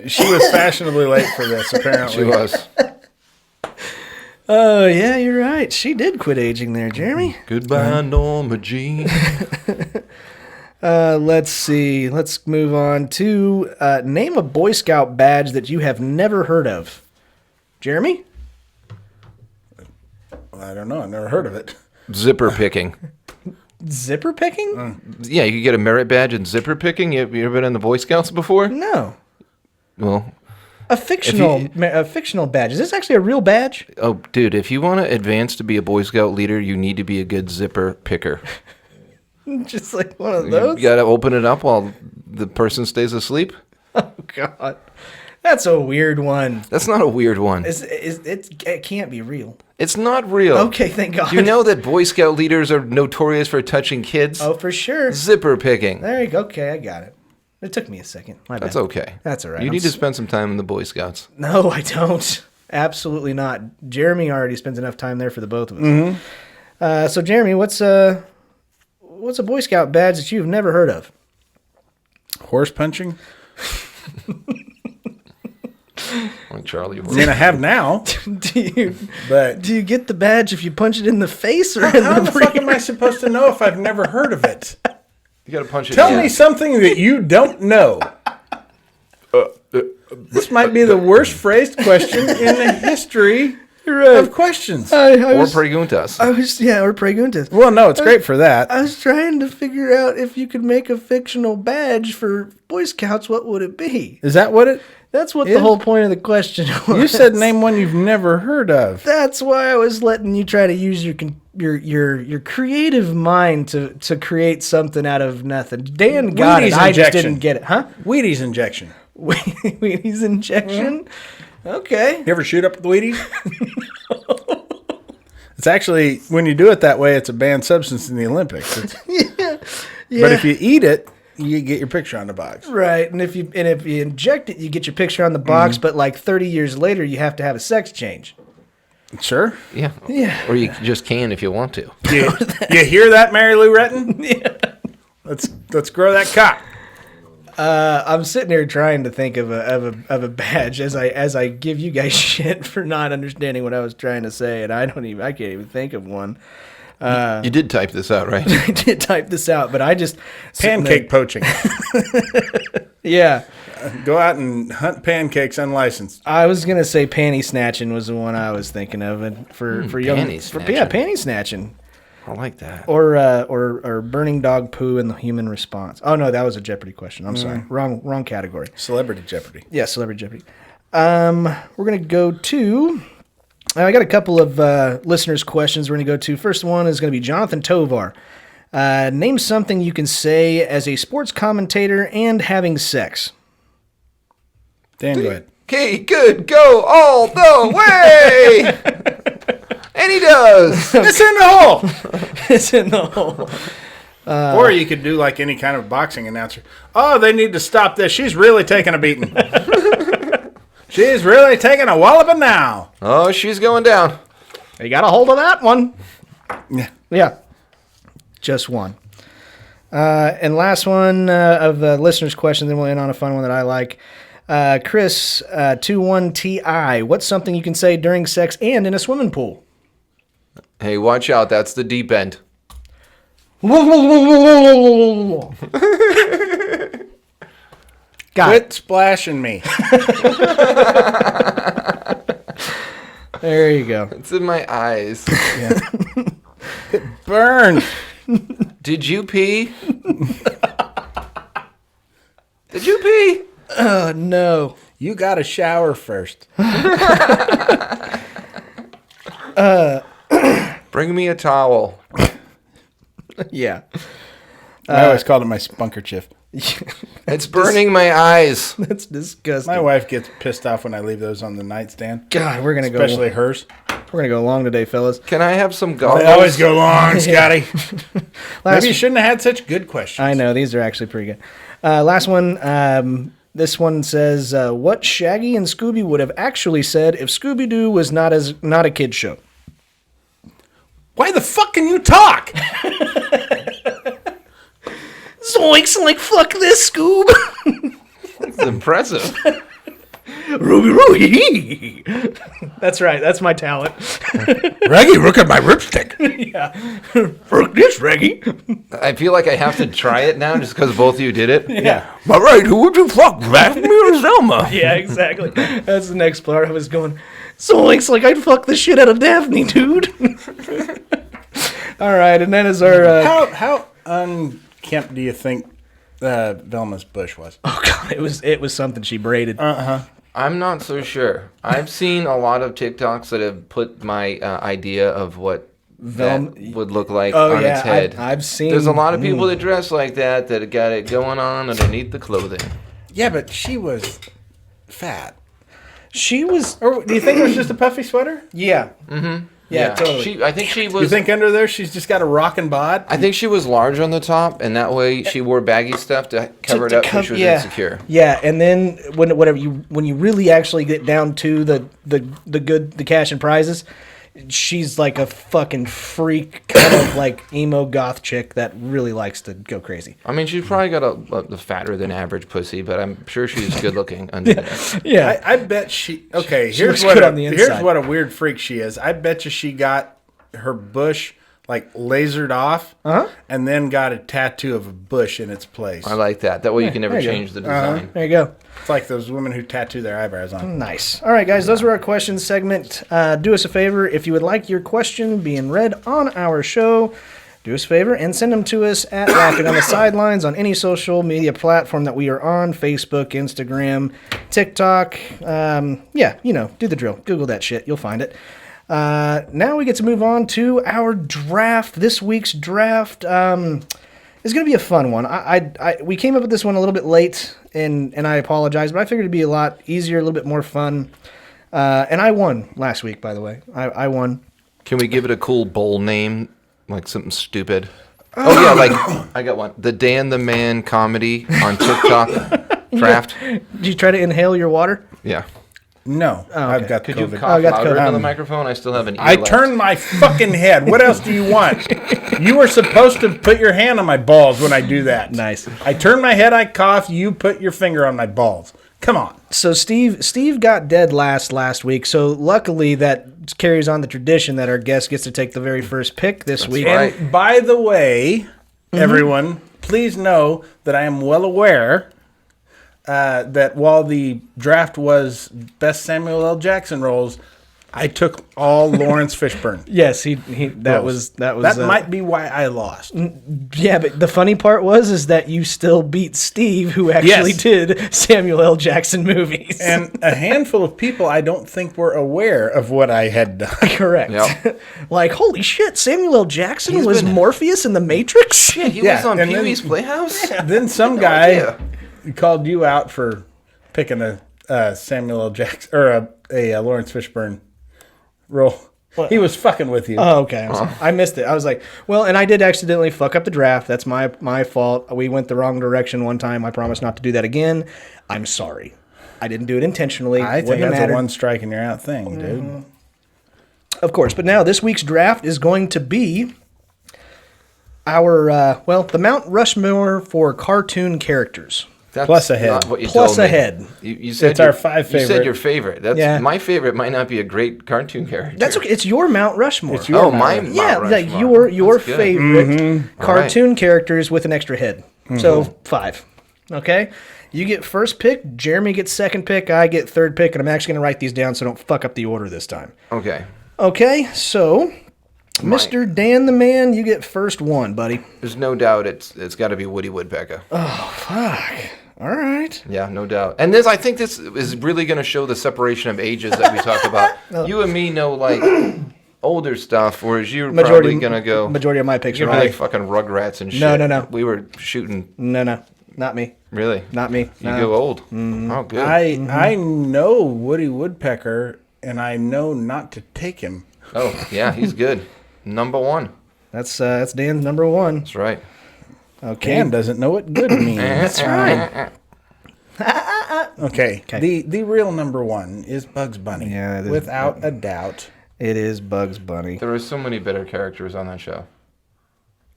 She was fashionably late for this, apparently. She was. Oh, yeah, you're right. She did quit aging there, Jeremy. Goodbye, Norma Jean. Let's see. Let's move on to name a Boy Scout badge that you have never heard of. Jeremy? I don't know. I've never heard of it. Zipper picking. Zipper picking? Yeah, you could get a merit badge in zipper picking. You ever been in the Boy Scouts before? No. Well, A fictional badge. Is this actually a real badge? oh, dude, if you want to advance to be a Boy Scout leader, you need to be a good zipper picker. Just like one of those? You got to open it up while the person stays asleep. Oh, God. That's a weird one. That's not a weird one. It can't be real. It's not real. Okay, thank God. You know that Boy Scout leaders are notorious for touching kids? Oh, for sure. Zipper picking. There you go. Okay, I got it. It took me a second. My That's bad. okay. That's all right. You need to spend some time in the Boy Scouts. No, I don't. Absolutely not. Jeremy already spends enough time there for the both of us. So, Jeremy, what's a Boy Scout badge that you've never heard of? Horse punching? Like Charlie. I mean, I have now, Do but you get the badge if you punch it in the face or in how the the fuck am I supposed to know if I've never heard of it? You got to punch it Tell in. me something that you don't know. This might be the worst phrased question in the history of questions. I Or was, preguntas. or preguntas. Well, no, it's great for that. I was trying to figure out if you could make a fictional badge for Boy Scouts, what would it be? Is that what it? That's what the Is- whole point of the question was. You said name one you've never heard of. That's why I was letting you try to use your creative mind to create something out of nothing. Dan got it. Wheaties I just injection. didn't get it. Huh? Wheaties injection. Wheaties injection? Okay. You ever shoot up with Wheaties? It's actually, when you do it that way, it's a banned substance in the Olympics. Yeah. But if you eat it, you get your picture on the box. Right, and if you inject it, you get your picture on the box. But like 30 years later, you have to have a sex change. Sure. Yeah. Yeah. Or you just can if you want to. You hear that, Mary Lou Retton? Yeah. Let's grow that cock. I'm sitting here trying to think of a badge as I give you guys shit for not understanding what I was trying to say, and I can't even think of one. You did type this out, right? I did type this out, but I just Pancake poaching. Yeah, Go out and hunt pancakes unlicensed. I was gonna say panty snatching was the one I was thinking of, and for young panty snatching. panty snatching. I like that. Or burning dog poo and the human response. Oh no, that was a Jeopardy question. I'm sorry, wrong category. Celebrity Jeopardy. Yeah, Celebrity Jeopardy. We're gonna go to. I got a couple of listeners' questions. We're gonna go to. First one is gonna be Jonathan Tovar. Name something you can say as a sports commentator and having sex. Dan, go ahead. Okay, good, go all the way. And he does. It's in the hole. It's in the hole. Or you could do like any kind of boxing announcer. Oh, they need to stop this. She's really taking a beating. She's really taking a walloping now. Oh, she's going down. You got a hold of that one. Yeah. Yeah. Just one. And last one of the listeners' questions, then we'll end on a fun one that I like. Chris, 21TI, what's something you can say during sex and in a swimming pool? Hey, watch out. That's the deep end. Quit splashing me. There you go. It's in my eyes. Yeah. Burn. Did you pee? Did you pee? Oh, no. You got to shower first. Bring me a towel. Yeah. I always called it my spunkerchief. It's burning my eyes. That's disgusting. My wife gets pissed off when I leave those on the nightstand. God, we're going to Especially hers. We're going to go long today, fellas. Can I have some goggles? They always go long, Scotty. Last Maybe you shouldn't have had such good questions. I know. These are actually pretty good. Last one. This one says, what Shaggy and Scooby would have actually said if Scooby-Doo was not a kid's show. Why the fuck can you talk? Zoinks, like, fuck this, Scoob. That's impressive. Ruby. That's right. That's my talent. Raggy, look at my ripstick. Yeah. Fuck this, Reggie. I feel like I have to try it now just because both of you did it. Yeah. All right, who would you fuck, Daphne or Zelma? Yeah, exactly. That's the next part. I was going, Zoinks, like, I'd fuck the shit out of Daphne, dude. All right, and then is our... How unkempt do you think Velma's bush was? Oh, God, it was something she braided. I'm not so sure. I've seen a lot of TikToks that have put my idea of what that would look like on its head. I've seen... There's a lot of people that dress like that got it going on underneath the clothing. Yeah, but she was fat. She was... Or do you think it was just a puffy sweater? Yeah. Mm-hmm. Yeah, totally. I think she was... You think under there she's just got a rockin' bod? I think she was large on the top, and that way she wore baggy stuff to cover it up when she was insecure. Yeah, and then when you really actually get down to the cash and prizes, she's like a fucking freak, kind of like emo goth chick that really likes to go crazy. I mean, she's probably got a fatter than average pussy, but I'm sure she's good looking under there. Yeah, I bet she. Okay, She here's looks good what on the here's inside. what a weird freak she is. I bet you she got her bush like lasered off, and then got a tattoo of a bush in its place. I like that. That way you can never there you go. change the design. there you go. It's like those women who tattoo their eyebrows on. Nice. All right, guys, those were our questions segment. Do us a favor. If you would like your question being read on our show, do us a favor and send them to us at Laughing on the Sidelines on any social media platform that we are on, Facebook, Instagram, TikTok. Yeah, do the drill. Google that shit. You'll find it. Now we get to move on to our draft. This week's draft is going to be a fun one. We came up with this one a little bit late, and I apologize, but I figured it'd be a lot easier, a little bit more fun. And I won last week, by the way. I won. Can we give it a cool bowl name, like something stupid? Oh yeah, like I got one. The Dan the Man comedy on TikTok draft. Did you try to inhale your water? Yeah. No, I've got Could COVID. you cough got louder COVID. into the microphone? I still have an ear I left. turned my fucking head. What else do you want? You were supposed to put your hand on my balls when I do that. Nice. I turn my head, I cough, you put your finger on my balls. Come on. So Steve got dead last week. So luckily that carries on the tradition that our guest gets to take the very first pick this week. right. And by the way, everyone, please know that I am well aware that while the draft was best Samuel L. Jackson roles, I took all Lawrence Fishburne. Yes, that might be why I lost. Yeah, but the funny part is that you still beat Steve, who actually did Samuel L. Jackson movies. And a handful of people I don't think were aware of what I had done. Correct. Yep. Like, holy shit, Samuel L. Jackson was Morpheus in The Matrix? Shit, he was on Pee-wee's Playhouse? Then some guy called you out for picking a Samuel L. Jackson, or a Lawrence Fishburne role. What? He was fucking with you. Oh, okay. I missed it. I was like, well, and I did accidentally fuck up the draft. That's my fault. We went the wrong direction one time. I promise not to do that again. I'm sorry. I didn't do it intentionally. I think that's a one strike and you're out thing, dude. Of course. But now this week's draft is going to be our, the Mount Rushmore for cartoon characters. That's plus a head. Not what you plus told a me. head. You said it's our 5 favorite. You said your favorite. That's my favorite. Might not be a great cartoon character. That's okay. It's your Mount Rushmore. It's your my Mount Rushmore. Like your favorite cartoon characters with an extra head. So 5. Okay. You get first pick. Jeremy gets second pick. I get third pick, and I'm actually going to write these down so don't fuck up the order this time. Okay. Okay. So, Mr. Dan the Man, you get first one, buddy. There's no doubt it's got to be Woody Woodpecker. Oh fuck. All right. Yeah, no doubt. And I think this is really going to show the separation of ages that we talk about. You and me know like older stuff, whereas you're probably going to go. Majority of my picks you're are like fucking Rugrats and shit. No. We were shooting. No, not me. Really? Not me. You go old. Oh, good. I know Woody Woodpecker, and I know not to take him. Oh, yeah, he's good. Number 1. That's Dan's number 1. That's right. Okay. Dan doesn't know what good means. That's right. Okay. The real number 1 is Bugs Bunny. Yeah, it is. Without a doubt. It is Bugs Bunny. There are so many better characters on that show.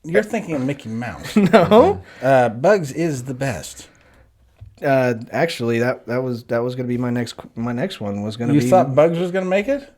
You're thinking of Mickey Mouse. No. Bugs is the best. Actually, that was going to be my next one was going to be. You thought Bugs was going to make it?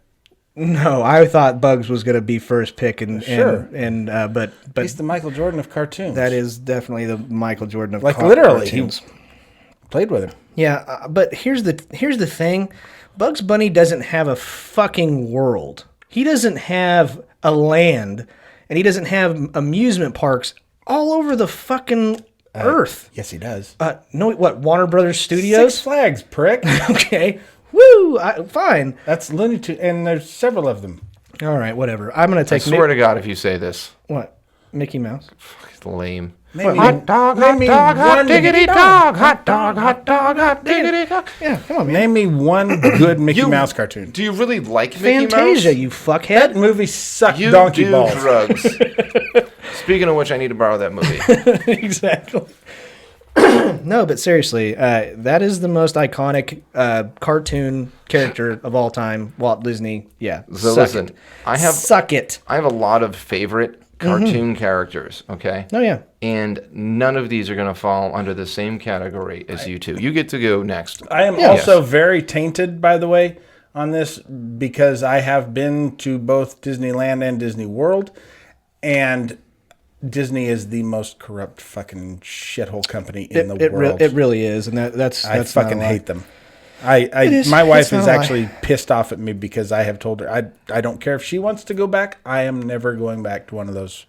No, I thought Bugs was going to be first pick, but he's the Michael Jordan of cartoons. That is definitely the Michael Jordan of literally cartoons. He played with him. Yeah, but here's the thing: Bugs Bunny doesn't have a fucking world. He doesn't have a land, and he doesn't have amusement parks all over the fucking earth. Yes, he does. No, what? Warner Brothers Studios? Six Flags, prick. Okay. Woo! Fine. That's Looney Tunes, and there's several of them. All right, whatever. I'm going to take... I swear to God if you say this. What? Mickey Mouse? It's lame. Hot dog, hot diggity dog. Hot dog, hot diggity dog. Yeah, come on, man. Name me one good Mickey Mouse cartoon. Do you really like Mickey Mouse? Fantasia, you fuckhead. That movie sucked donkey balls. Drugs. Speaking of which, I need to borrow that movie. Exactly. No, but seriously, that is the most iconic cartoon character of all time. Walt Disney. Yeah. So listen, suck it. I have a lot of favorite cartoon characters. Okay. Oh yeah. And none of these are going to fall under the same category as you two. You get to go next. I am also very tainted, by the way, on this because I have been to both Disneyland and Disney World, and Disney is the most corrupt fucking shithole company in the world. It really is, and that's I fucking hate them. My wife is actually pissed off at me because I have told her I don't care if she wants to go back. I am never going back to one of those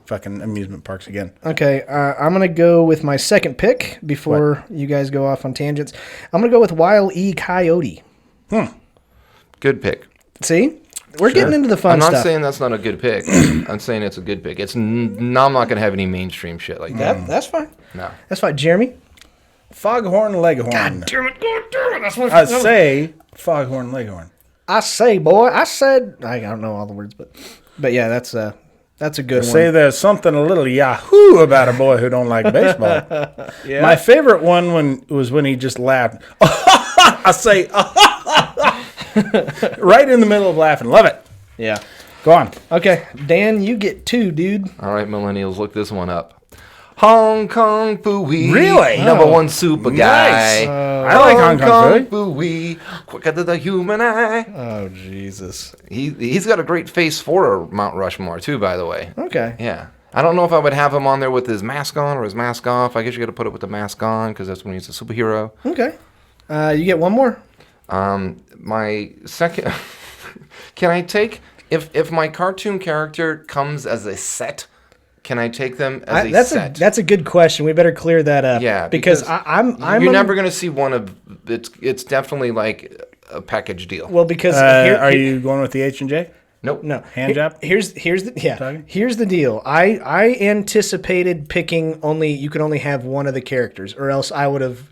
fucking amusement parks again. Okay, I'm gonna go with my second pick before you guys go off on tangents. I'm gonna go with Wile E. Coyote. Good pick. See? We're getting into the fun stuff. I'm not saying that's not a good pick. I'm saying it's a good pick. I'm not going to have any mainstream shit like that. That's fine. No. That's fine. Jeremy? Foghorn Leghorn. God damn it. That's what I say Foghorn Leghorn. I say, boy. I said. I don't know all the words, but yeah, that's a good one. Say there's something a little yahoo about a boy who don't like baseball. Yeah. My favorite one was when he just laughed. I say, right in the middle of laughing. Love it. Yeah. Go on. Okay. Dan, you get 2, dude. All right, millennials, look this one up. Hong Kong Phooey. Really? Number 1 super guy. Nice. I like Hong Kong Phooey. Quicker than the human eye. Oh, Jesus. He's got a great face for Mount Rushmore, too, by the way. Okay. Yeah. I don't know if I would have him on there with his mask on or his mask off. I guess you got to put it with the mask on because that's when he's a superhero. Okay. You get one more. My second... Can I take if my cartoon character comes as a set? Can I take them as a set? That's a good question. We better clear that up. Yeah, because you're never going to see one of it's definitely like a package deal. Well, because are you going with the H&J? Nope. No. Hand job? Here's the deal. I anticipated picking you could only have one of the characters, or else I would have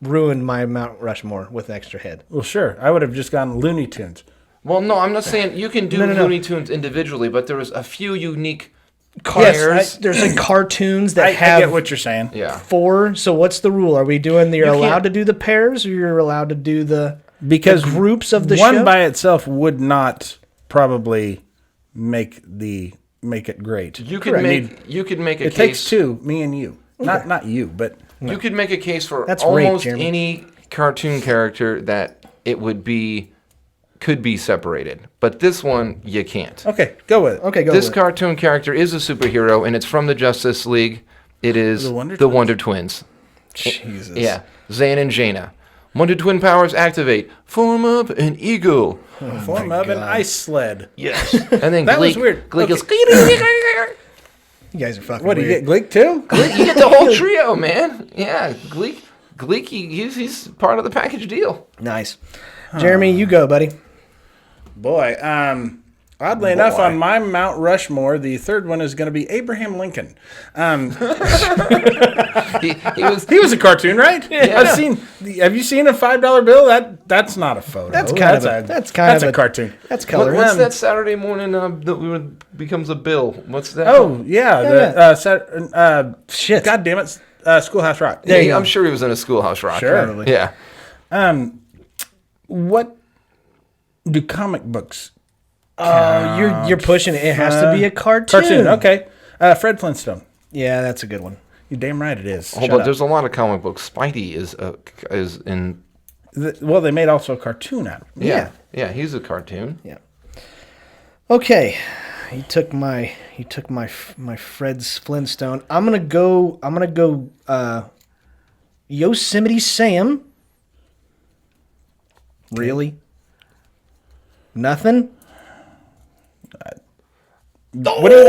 ruined my Mount Rushmore with extra head. Well, sure. I would have just gone Looney Tunes. Well, no, I'm not saying you can do No. Looney Tunes individually, but there was a few unique Yes, there's like cartoons that I have get what you're saying. Yeah. 4. So what's the rule? Are we doing you're can't- allowed to do the pairs, or you're allowed to do the groups of the one show? by itself would not probably make it great. You could make a It case. takes two, me and you. Not you, but You could make a case for That's rape, almost Jeremy. any cartoon character that it could be separated. But this one you can't. okay, go with it. Okay, go This with it. cartoon character is a superhero, and it's from the Justice League. It is The Wonder Twins. Jesus. Yeah, Zane and Jaina. Wonder Twin powers activate. Form up an eagle. Form of an ice sled. Yes. And then That was Gleek, weird. Gleek Okay. is. You guys are fucking What, do you weird. get Gleek too? You get the whole trio, man. Yeah, Gleek, he's part of the package deal. Nice. Jeremy, you go, buddy. Boy, oddly enough, on my Mount Rushmore, the third one is going to be Abraham Lincoln. He was a cartoon, right? Yeah. Have you seen a $5 bill? That's not a photo. That's a a cartoon. That's color. What's that Saturday morning that becomes a bill? What's that? Oh yeah, Shit. God damn it, Schoolhouse Rock. There you go. I'm sure he was in a Schoolhouse Rock. Sure. Probably. Yeah. What do comic books? You're pushing it. It has to be a cartoon. Okay. Fred Flintstone. Yeah, that's a good one. You're damn right it is. Hold on. There's a lot of comic books. Spidey is in. Well, they made also a cartoon out of it. Yeah. He's a cartoon. Yeah. Okay. He took my Fred's Flintstone. I'm gonna go Yosemite Sam. Really? Nothing? What do you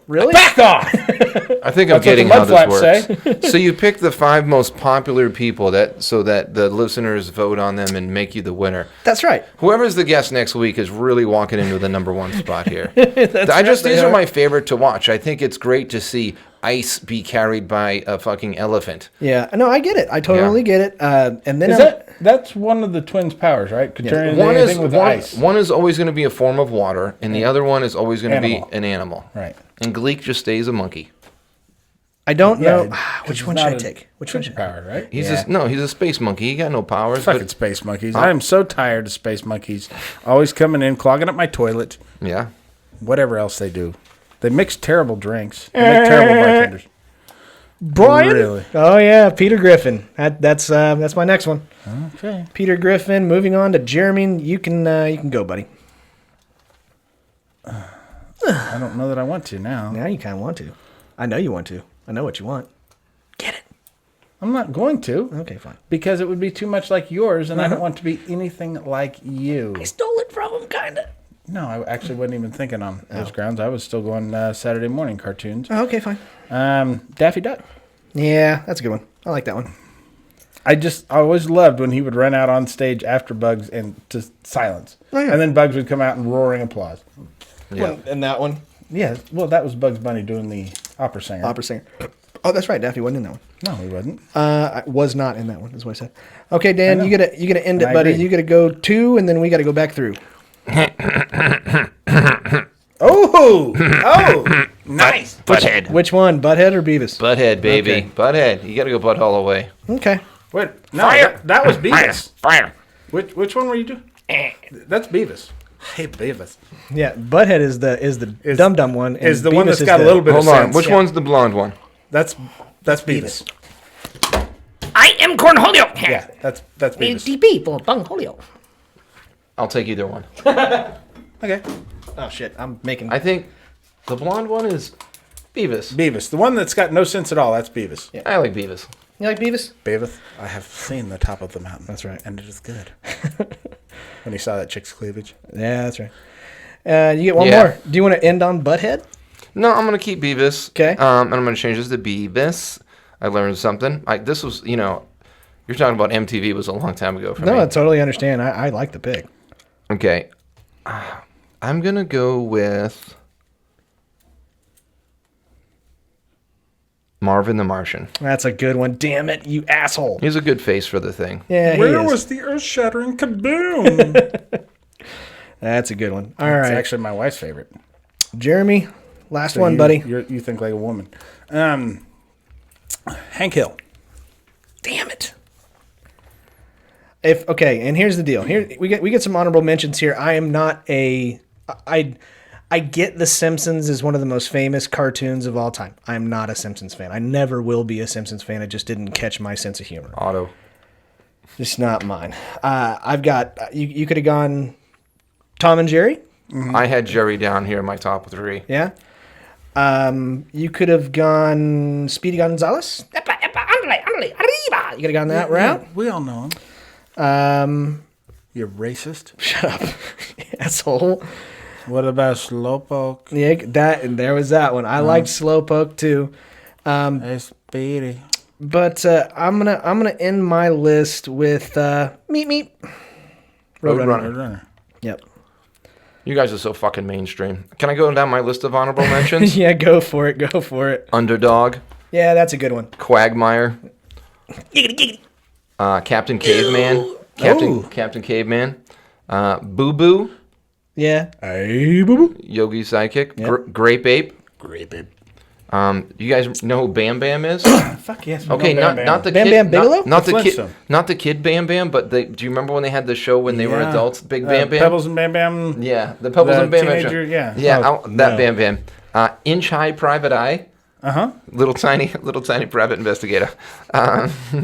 Really? back off? I think I'm That's what getting the how this mudflaps works. So you pick the 5 most popular people so that the listeners vote on them and make you the winner. That's right. Whoever's the guest next week is really walking into the number 1 spot here. These are my favorite to watch. I think it's great to see ice be carried by a fucking elephant. Yeah. No, I get it. I totally get it. And then That's one of the twins' powers, right? Could turn into One anything with ice. one is always going to be a form of water, and the other one is always going to be Animal. an animal. Right. And Gleek just stays a monkey. I don't know Yeah, which it's one should not I a take. Which one twins' should I power, right? He's a space monkey. He got no powers. Fucking But, space monkeys. I am so tired of space monkeys. Always coming in, clogging up my toilet. yeah. Whatever else they do. They mix terrible drinks. They make terrible bartenders. Brian? Really? Oh yeah, Peter Griffin. That's my next one. Okay. Peter Griffin. Moving on to Jeremy. You can go, buddy. I don't know that I want to now. Now you kind of want to. I know you want to. I know what you want. Get it. I'm not going to. Okay, fine. Because it would be too much like yours, and I don't want to be anything like you. I stole it from him, kind of. No, I actually wasn't even thinking on those grounds. I was still going Saturday morning cartoons. Oh, okay, fine. Daffy Duck. Yeah, that's a good one. I like that one. I always loved when he would run out on stage after Bugs and just silence. Oh, yeah. And then Bugs would come out and roaring applause. Yeah. And that one. Yeah, well, that was Bugs Bunny doing the opera singer. Opera singer. Oh, that's right. Daffy wasn't in that one. No, he wasn't. I was not in that one. Is what I said. Okay, Dan, I you know. gotta end it, I buddy. agree. You gotta go 2, and then we gotta go back through. Oh, nice. Butthead. Which one, Butthead or Beavis? Butthead, baby. Okay. Butthead. You got to go butt all the way. Okay. Wait, no, that was Beavis. Fire. Which one were you doing? That's Beavis. Hey, Beavis. Yeah, Butthead is the dumb one. and Is the one Beavis that's got a little bit Hold of on. sense. Which one's the blonde one? That's Beavis. I am Cornholio. Yeah, that's Beavis. ATP for Bungholio. I'll take either one. Okay. Oh shit! I'm making. I think the blonde one is Beavis. Beavis. The one that's got no sense at all, that's Beavis. Yeah. I like Beavis. You like Beavis? Beavis. I have seen the top of the mountain. That's right. And it is good. when he saw that chick's cleavage. Yeah, that's right. You get one Yeah. more. Do you want to end on Butthead? No, I'm gonna keep Beavis. 'Kay. And I'm gonna change this to Beavis. I learned something. This was, you're talking about MTV was a long time ago for me. No, I totally understand. I like the pick. Okay. I'm gonna go with Marvin the Martian. That's a good one. Damn it, you asshole. He's a good face for the thing. Yeah, Where he is. was the earth-shattering kaboom? That's a good one. All It's right, actually my wife's favorite. Jeremy, last So one, buddy. You think like a woman. Hank Hill. Damn it. And here's the deal. Here we get some honorable mentions here. I am not I get The Simpsons is one of the most famous cartoons of all time. I'm not a Simpsons fan. I never will be a Simpsons fan. It just didn't catch my sense of humor. Otto. Just not mine. I've got you could have gone Tom and Jerry. I had Jerry down here in my top 3. Yeah. You could have gone Speedy Gonzalez. Epa, epa, andale, andale, arriba. You could have gone that route. We all know him. You're racist. Shut up, asshole. What about Slowpoke? Yeah, and there was that one. I liked Slowpoke too. Hey, Speedy. But I'm gonna end my list with Meep. Roadrunner. Roadrunner. Yep. You guys are so fucking mainstream. Can I go down my list of honorable mentions? Yeah, go for it. Underdog, Yeah, that's a good one. Quagmire, Giggity, giggity. Captain Caveman, Captain Caveman, Boo Boo, Yeah. Hey, boo. Yogi's sidekick, Yep. Grape Ape. Great, babe. You guys know who Bam Bam is? Fuck yes. Okay, Bam not the Bam kid, Bam Bigelow? not The the kid, Flintstone. not the kid Bam Bam, but do you remember when they had the show when they were Yeah. adults? Big Bam Bam. Pebbles and Bam Bam. Yeah, the Pebbles The and Bam Bam. teenager, show. yeah. Yeah, Oh, that no. Bam Bam. Inch High Private Eye. Uh-huh. Little tiny private investigator.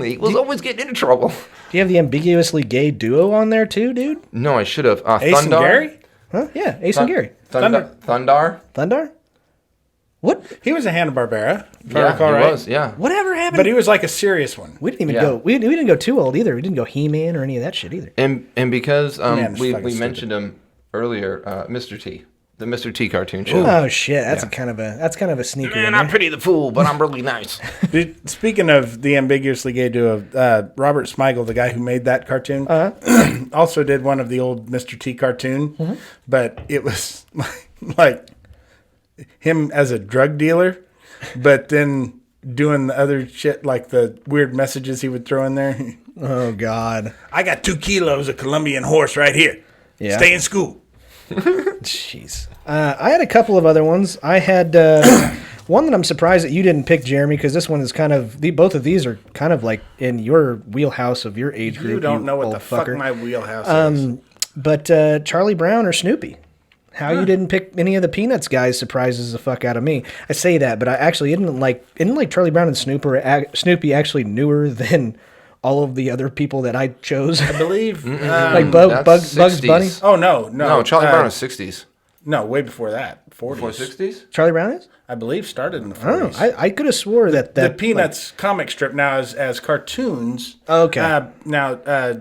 He was always getting into trouble. Do you have the ambiguously gay duo on there too, dude? No, I should have. Ace and Gary? Huh? Yeah, Ace and Gary. Thundar. Thundar? What? He was a Hanna-Barbera. If I Yeah, recall he right. was. Yeah. Whatever happened? But he was like a serious one. we didn't even Yeah. go. We didn't go too old either. We didn't go He-Man or any of that shit either. And because Man, it's we fucking mentioned him earlier, Mr. T, the Mr. T cartoon show. Oh shit, that's kind of a sneaker. in Man, there. I'm Pity the Fool, but I'm really nice. Dude, speaking of the ambiguously gay duo, Robert Smigel, the guy who made that cartoon, also did one of the old Mr. T cartoon, but it was like him as a drug dealer, but then doing the other shit, like the weird messages he would throw in there. Oh god. I got 2 kilos of Colombian horse right here. Yeah. Stay in school. Jeez. I had a couple of other ones. I had one that I'm surprised that you didn't pick, Jeremy, because this one is kind of both of these are kind of like in your wheelhouse of your age group. You don't know what old the fuck fucker. my wheelhouse is. But Charlie Brown or Snoopy? How you didn't pick any of the Peanuts guys surprises the fuck out of me. I say that, but I actually didn't like Charlie Brown and Snoopy actually newer than all of the other people that I chose. I believe. Like That's Bugs 60s. Bunny. Oh, no. No, Charlie Brown was 60s. No, way before that. 40s. Before 60s? Charlie Brown is? I believe started in the 40s. I don't know. I could have swore that The Peanuts comic strip now is as cartoons. Okay. Now,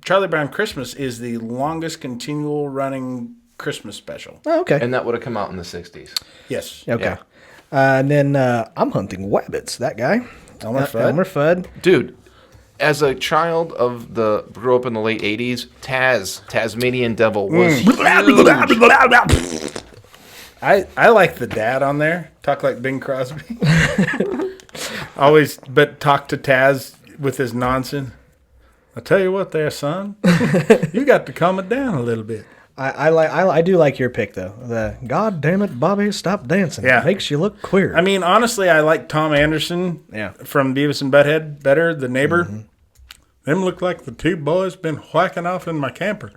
Charlie Brown Christmas is the longest continual running Christmas special. Oh, okay. And that would have come out in the 60s. Yes. Okay. Yeah. And then I'm hunting wabbits. That guy, Elmer Fudd. Elmer Fudd. Dude, as a child grew up in the late 80s, Tasmanian Devil was huge. I like the dad on there. Talk like Bing Crosby. Always, but talk to Taz with his nonsense. I tell you what, there, son, you got to calm it down a little bit. I do like your pick though. The God damn it, Bobby, stop dancing. Yeah. It makes you look queer. I mean, honestly, I like Tom Anderson. Yeah. From Beavis and Butthead better. The neighbor. Them look like the 2 boys been whacking off in my camper.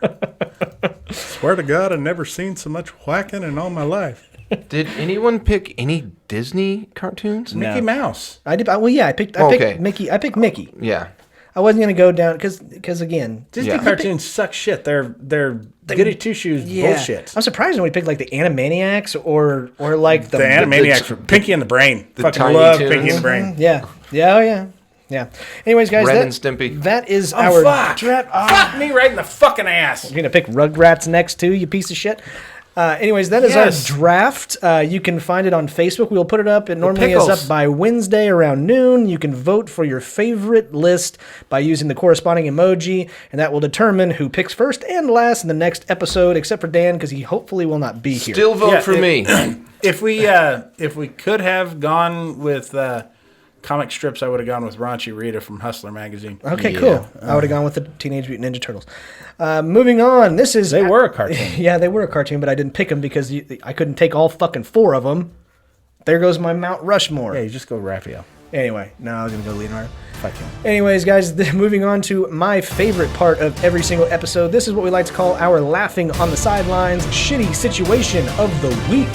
Swear to God, I've never seen so much whacking in all my life. Did anyone pick any Disney cartoons? Mickey Mouse. I did. Well, yeah, I picked Mickey. I picked Mickey. Yeah. I wasn't gonna go down because again, Disney Yeah. cartoons suck shit. They're goody two shoes bullshit. I'm surprised when we picked like the Animaniacs or like The Animaniacs, Pinky and the Brain. the Fucking Tiny love Toons. Pinky and the Brain. Yeah. Oh yeah. Yeah. Anyways, guys, Ren and Stimpy. that is Oh, our fuck. draft. Fuck me right in the fucking ass. You're going to pick Rugrats next, too, you piece of shit? Anyways, that is Yes. our draft. You can find it on Facebook. We'll put it up. It normally is pickles. up by Wednesday around noon. You can vote for your favorite list by using the corresponding emoji, and that will determine who picks first and last in the next episode, except for Dan, because he hopefully will not be here. Still vote for me. If we could have gone with comic strips, I would have gone with Raunchy Rita from Hustler magazine. Okay, cool. I would have gone with the Teenage Mutant Ninja Turtles. Moving on. This is They were a cartoon. Yeah, they were a cartoon, but I didn't pick them because I couldn't take all fucking 4 of them. There goes my Mount Rushmore. Yeah, you just go Raphael. Anyway, no, I was going to go Leonardo. Fuck him. Anyways, guys, moving on to my favorite part of every single episode. This is what we like to call our laughing on the sidelines shitty situation of the week.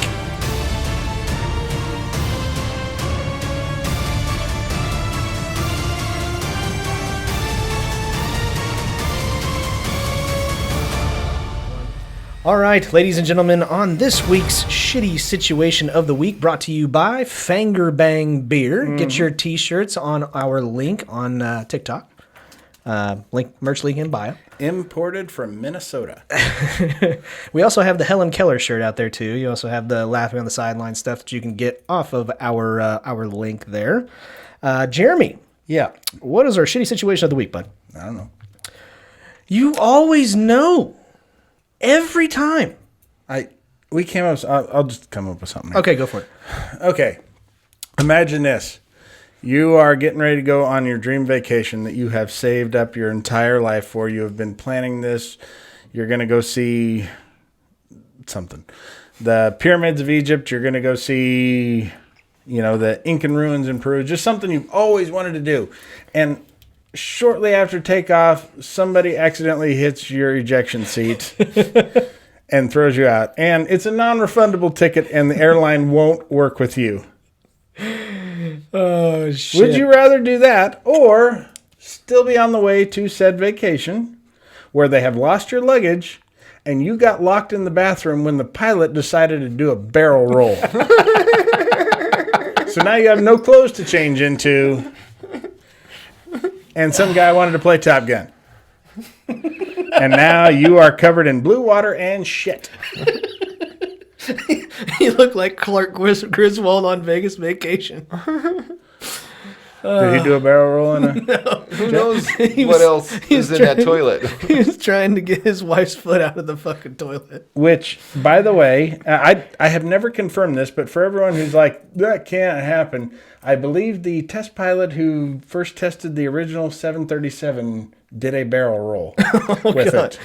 All right, ladies and gentlemen, on this week's shitty situation of the week, brought to you by Fanger Bang Beer. Get your t-shirts on our link on TikTok. Merch link in bio. Imported from Minnesota. We also have the Helen Keller shirt out there too. You also have the Laughing on the Sideline stuff that you can get off of our link there. Jeremy, Yeah. what is our shitty situation of the week, bud? I don't know. You always know. Every time. We came up. I'll just come up with something. Okay, go for it. Okay. Imagine this. You are getting ready to go on your dream vacation that you have saved up your entire life for. You have been planning this. You're going to go see something. The pyramids of Egypt. You're going to go see, the Incan ruins in Peru. Just something you've always wanted to do. And shortly after takeoff, somebody accidentally hits your ejection seat and throws you out. And it's a non-refundable ticket, and the airline won't work with you. Oh, shit. Would you rather do that or still be on the way to said vacation where they have lost your luggage and you got locked in the bathroom when the pilot decided to do a barrel roll? So now you have no clothes to change into. And some guy wanted to play Top Gun. And now you are covered in blue water and shit. You look like Clark Griswold on Vegas Vacation. Did he do a barrel roll in a... Who knows what else is in that toilet? He was trying to get his wife's foot out of the fucking toilet. Which, by the way, I have never confirmed this, but for everyone who's like, that can't happen, I believe the test pilot who first tested the original 737 did a barrel roll with it.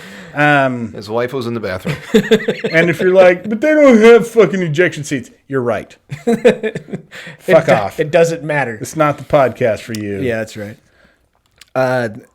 His wife was in the bathroom. And if you're like, but they don't have fucking ejection seats, you're right. Fuck off. It doesn't matter. It's not the podcast for you. Yeah, that's right.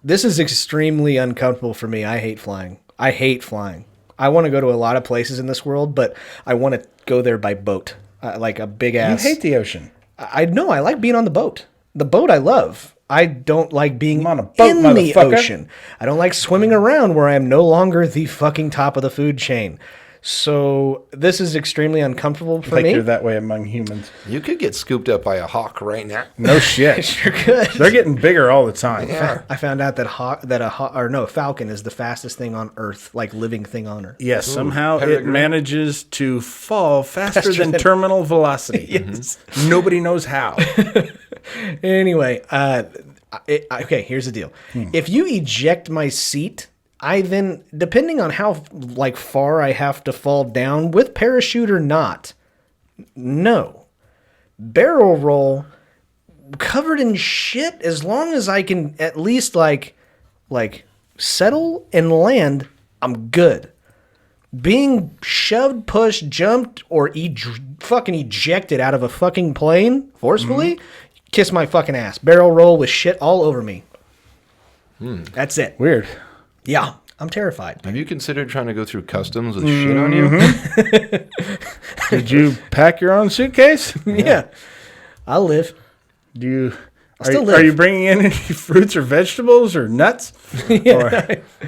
This is extremely uncomfortable for me. I hate flying. I want to go to a lot of places in this world, but I want to go there by boat. Like a big ass. You hate the ocean. I know. I like being on the boat. The boat I love. I don't like being I'm on a boat, in the motherfucker. ocean. I don't like swimming around where I am no longer the fucking top of the food chain. So this is extremely uncomfortable for Like me. you're that way among humans. You could get scooped up by a hawk right now. No shit. Sure could. They're getting bigger all the time. Yeah. I found out that a falcon is the fastest thing on Earth, like living thing on Earth. Yes, somehow it peregrine. manages to fall faster than terminal velocity. Yes. Nobody knows how. Anyway, okay, here's the deal. If you eject my seat, I then, depending on how far I have to fall down, with parachute or not, no. Barrel roll, covered in shit, as long as I can at least like settle and land, I'm good. Being shoved, pushed, jumped, or fucking ejected out of a fucking plane forcefully, kiss my fucking ass. Barrel roll with shit all over me. That's it. Weird. Yeah, I'm terrified. Have you considered trying to go through customs with shit on you? Did you pack your own suitcase? Yeah, I'll live. Do you? still Are live. you bringing in any fruits or vegetables or nuts? Or,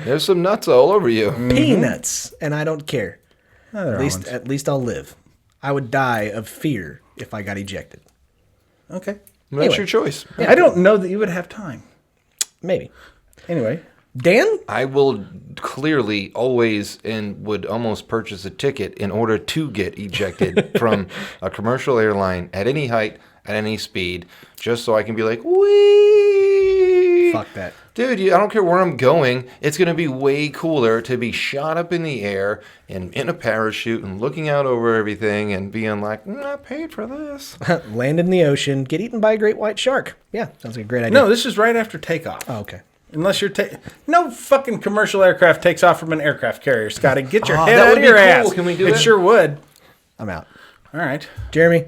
There's some nuts all over you. Peanuts, and I don't care. Other At least I'll live. I would die of fear if I got ejected. Okay. That's Anyway. your choice. I don't know that you would have time. Maybe. Anyway, Dan? I will clearly always and would almost purchase a ticket in order to get ejected from a commercial airline at any height, at any speed, just so I can be like, wee. Fuck that. Dude, I don't care where I'm going. It's going to be way cooler to be shot up in the air and in a parachute and looking out over everything and being like, I paid for this. Land in the ocean, get eaten by a great white shark. Yeah, sounds like a great idea. no, this is right after takeoff. Oh, okay. Unless you're no fucking commercial aircraft takes off from an aircraft carrier, Scotty. Get your Oh, head that out would of be your cool. ass. Can we do it? it? Sure would. I'm out. All right. Jeremy?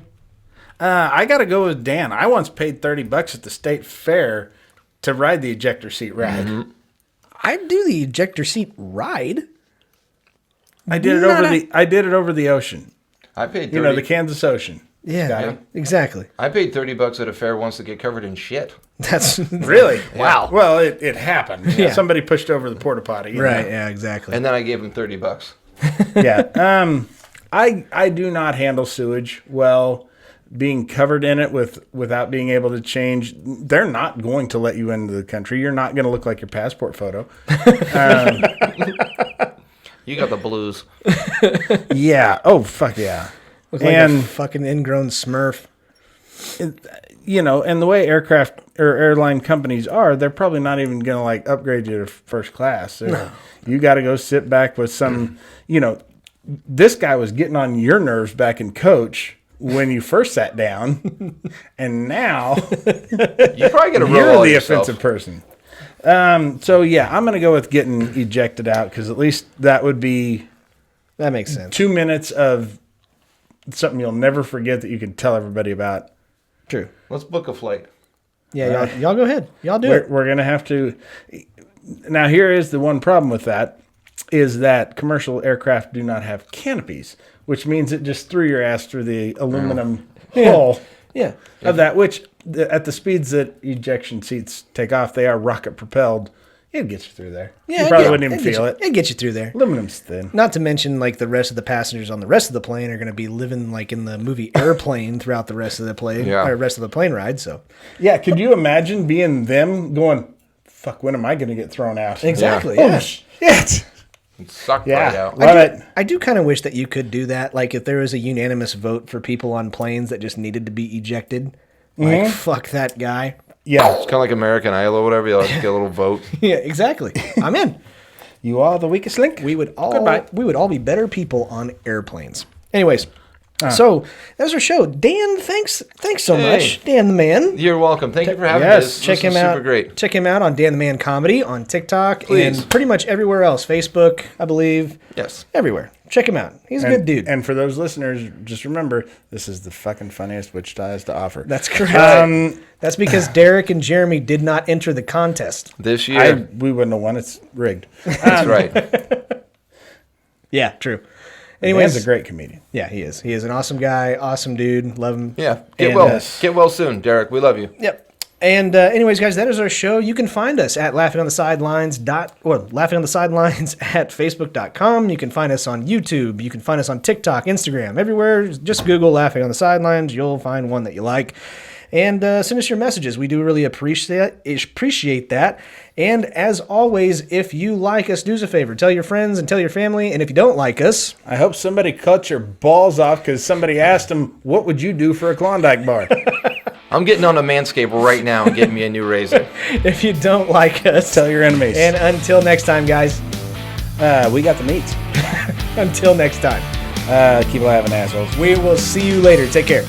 I got to go with Dan. I once paid $30 at the state fair to ride the ejector seat ride. Mm-hmm. I do the ejector seat ride. I did it over the ocean. I paid 30. You know, the Kansas Ocean. Yeah, Scotty. exactly. I paid $30 at a fair once to get covered in shit. That's Really? Wow. Well, it happened. Yeah. Somebody pushed over the porta potty. you right. know. Yeah, exactly. And then I gave him $30. Yeah. I do not handle sewage well. Being covered in it without being able to change, they're not going to let you into the country. You're not going to look like your passport photo. You got the blues. Yeah. Oh, fuck yeah. Look like a and fucking ingrown Smurf. you know, and the way aircraft or airline companies are, they're probably not even going to like upgrade you to first class. No. You got to go sit back with some, you know, this guy was getting on your nerves back in coach when you first sat down, and now You probably get a roll you're all the yourself. offensive person. So yeah, I'm going to go with getting ejected out because at least that would be That makes sense. 2 minutes of something you'll never forget that you can tell everybody about. True. Let's book a flight. Yeah, y'all go ahead. Y'all do it. We're going to have to. Now, here is the one problem with that is that commercial aircraft do not have canopies, which means it just threw your ass through the aluminum hull Yeah. of that, which at the speeds that ejection seats take off, they are rocket propelled. It'd get you through there. Yeah, You probably wouldn't even feel it. It'd get you through there. Aluminum's thin. Not to mention, like, the rest of the passengers on the rest of the plane are going to be living like in the movie Airplane throughout the rest of the plane, Yeah. or rest of the plane ride. So Yeah, could you imagine being them going, fuck, when am I going to get thrown out? exactly, Oh, yeah. shit. Suck right Yeah, out. love it. I do kind of wish that you could do that. Like, if there was a unanimous vote for people on planes that just needed to be ejected, like, fuck that guy. Yeah, It's kind of like American Idol or whatever. You'll just get a little vote. Yeah, exactly. I'm in. you are the weakest link. We would all Goodbye. be better people on airplanes. Anyways, so that was our show. Dan, thanks so Hey. much. Dan the Man. You're welcome. Thank you for having Yes, us. Check This him was out. Super great. Check him out on Dan the Man Comedy on TikTok Please. and pretty much everywhere else. Facebook, I believe. Yes. Everywhere. Check him out. He's a good dude. And for those listeners, just remember, this is the fucking funniest Wichita has to offer. That's correct. That's because Derek and Jeremy did not enter the contest. This year. we wouldn't have won. It's rigged. That's right. Yeah, true. Anyways, Anyways, he's a great comedian. yeah, he is. He is an awesome guy, awesome dude. Love him. Yeah. Get And, well. Get well soon, Derek. We love you. Yep. And anyways, guys, that is our show. You can find us at laughingonthesidelines at facebook.com. You can find us on YouTube. You can find us on TikTok, Instagram, everywhere. Just Google Laughing on the Sidelines. You'll find one that you like. And send us your messages. We do really appreciate that. And as always, if you like us, do us a favor. Tell your friends and tell your family. And if you don't like us, I hope somebody cut your balls off because somebody asked him, what would you do for a Klondike bar? I'm getting on a Manscaped right now and getting me a new razor. if you don't like us, Tell your enemies. And until next time, guys. We got the meats. Until next time. Keep laughing, assholes. We will see you later. Take care.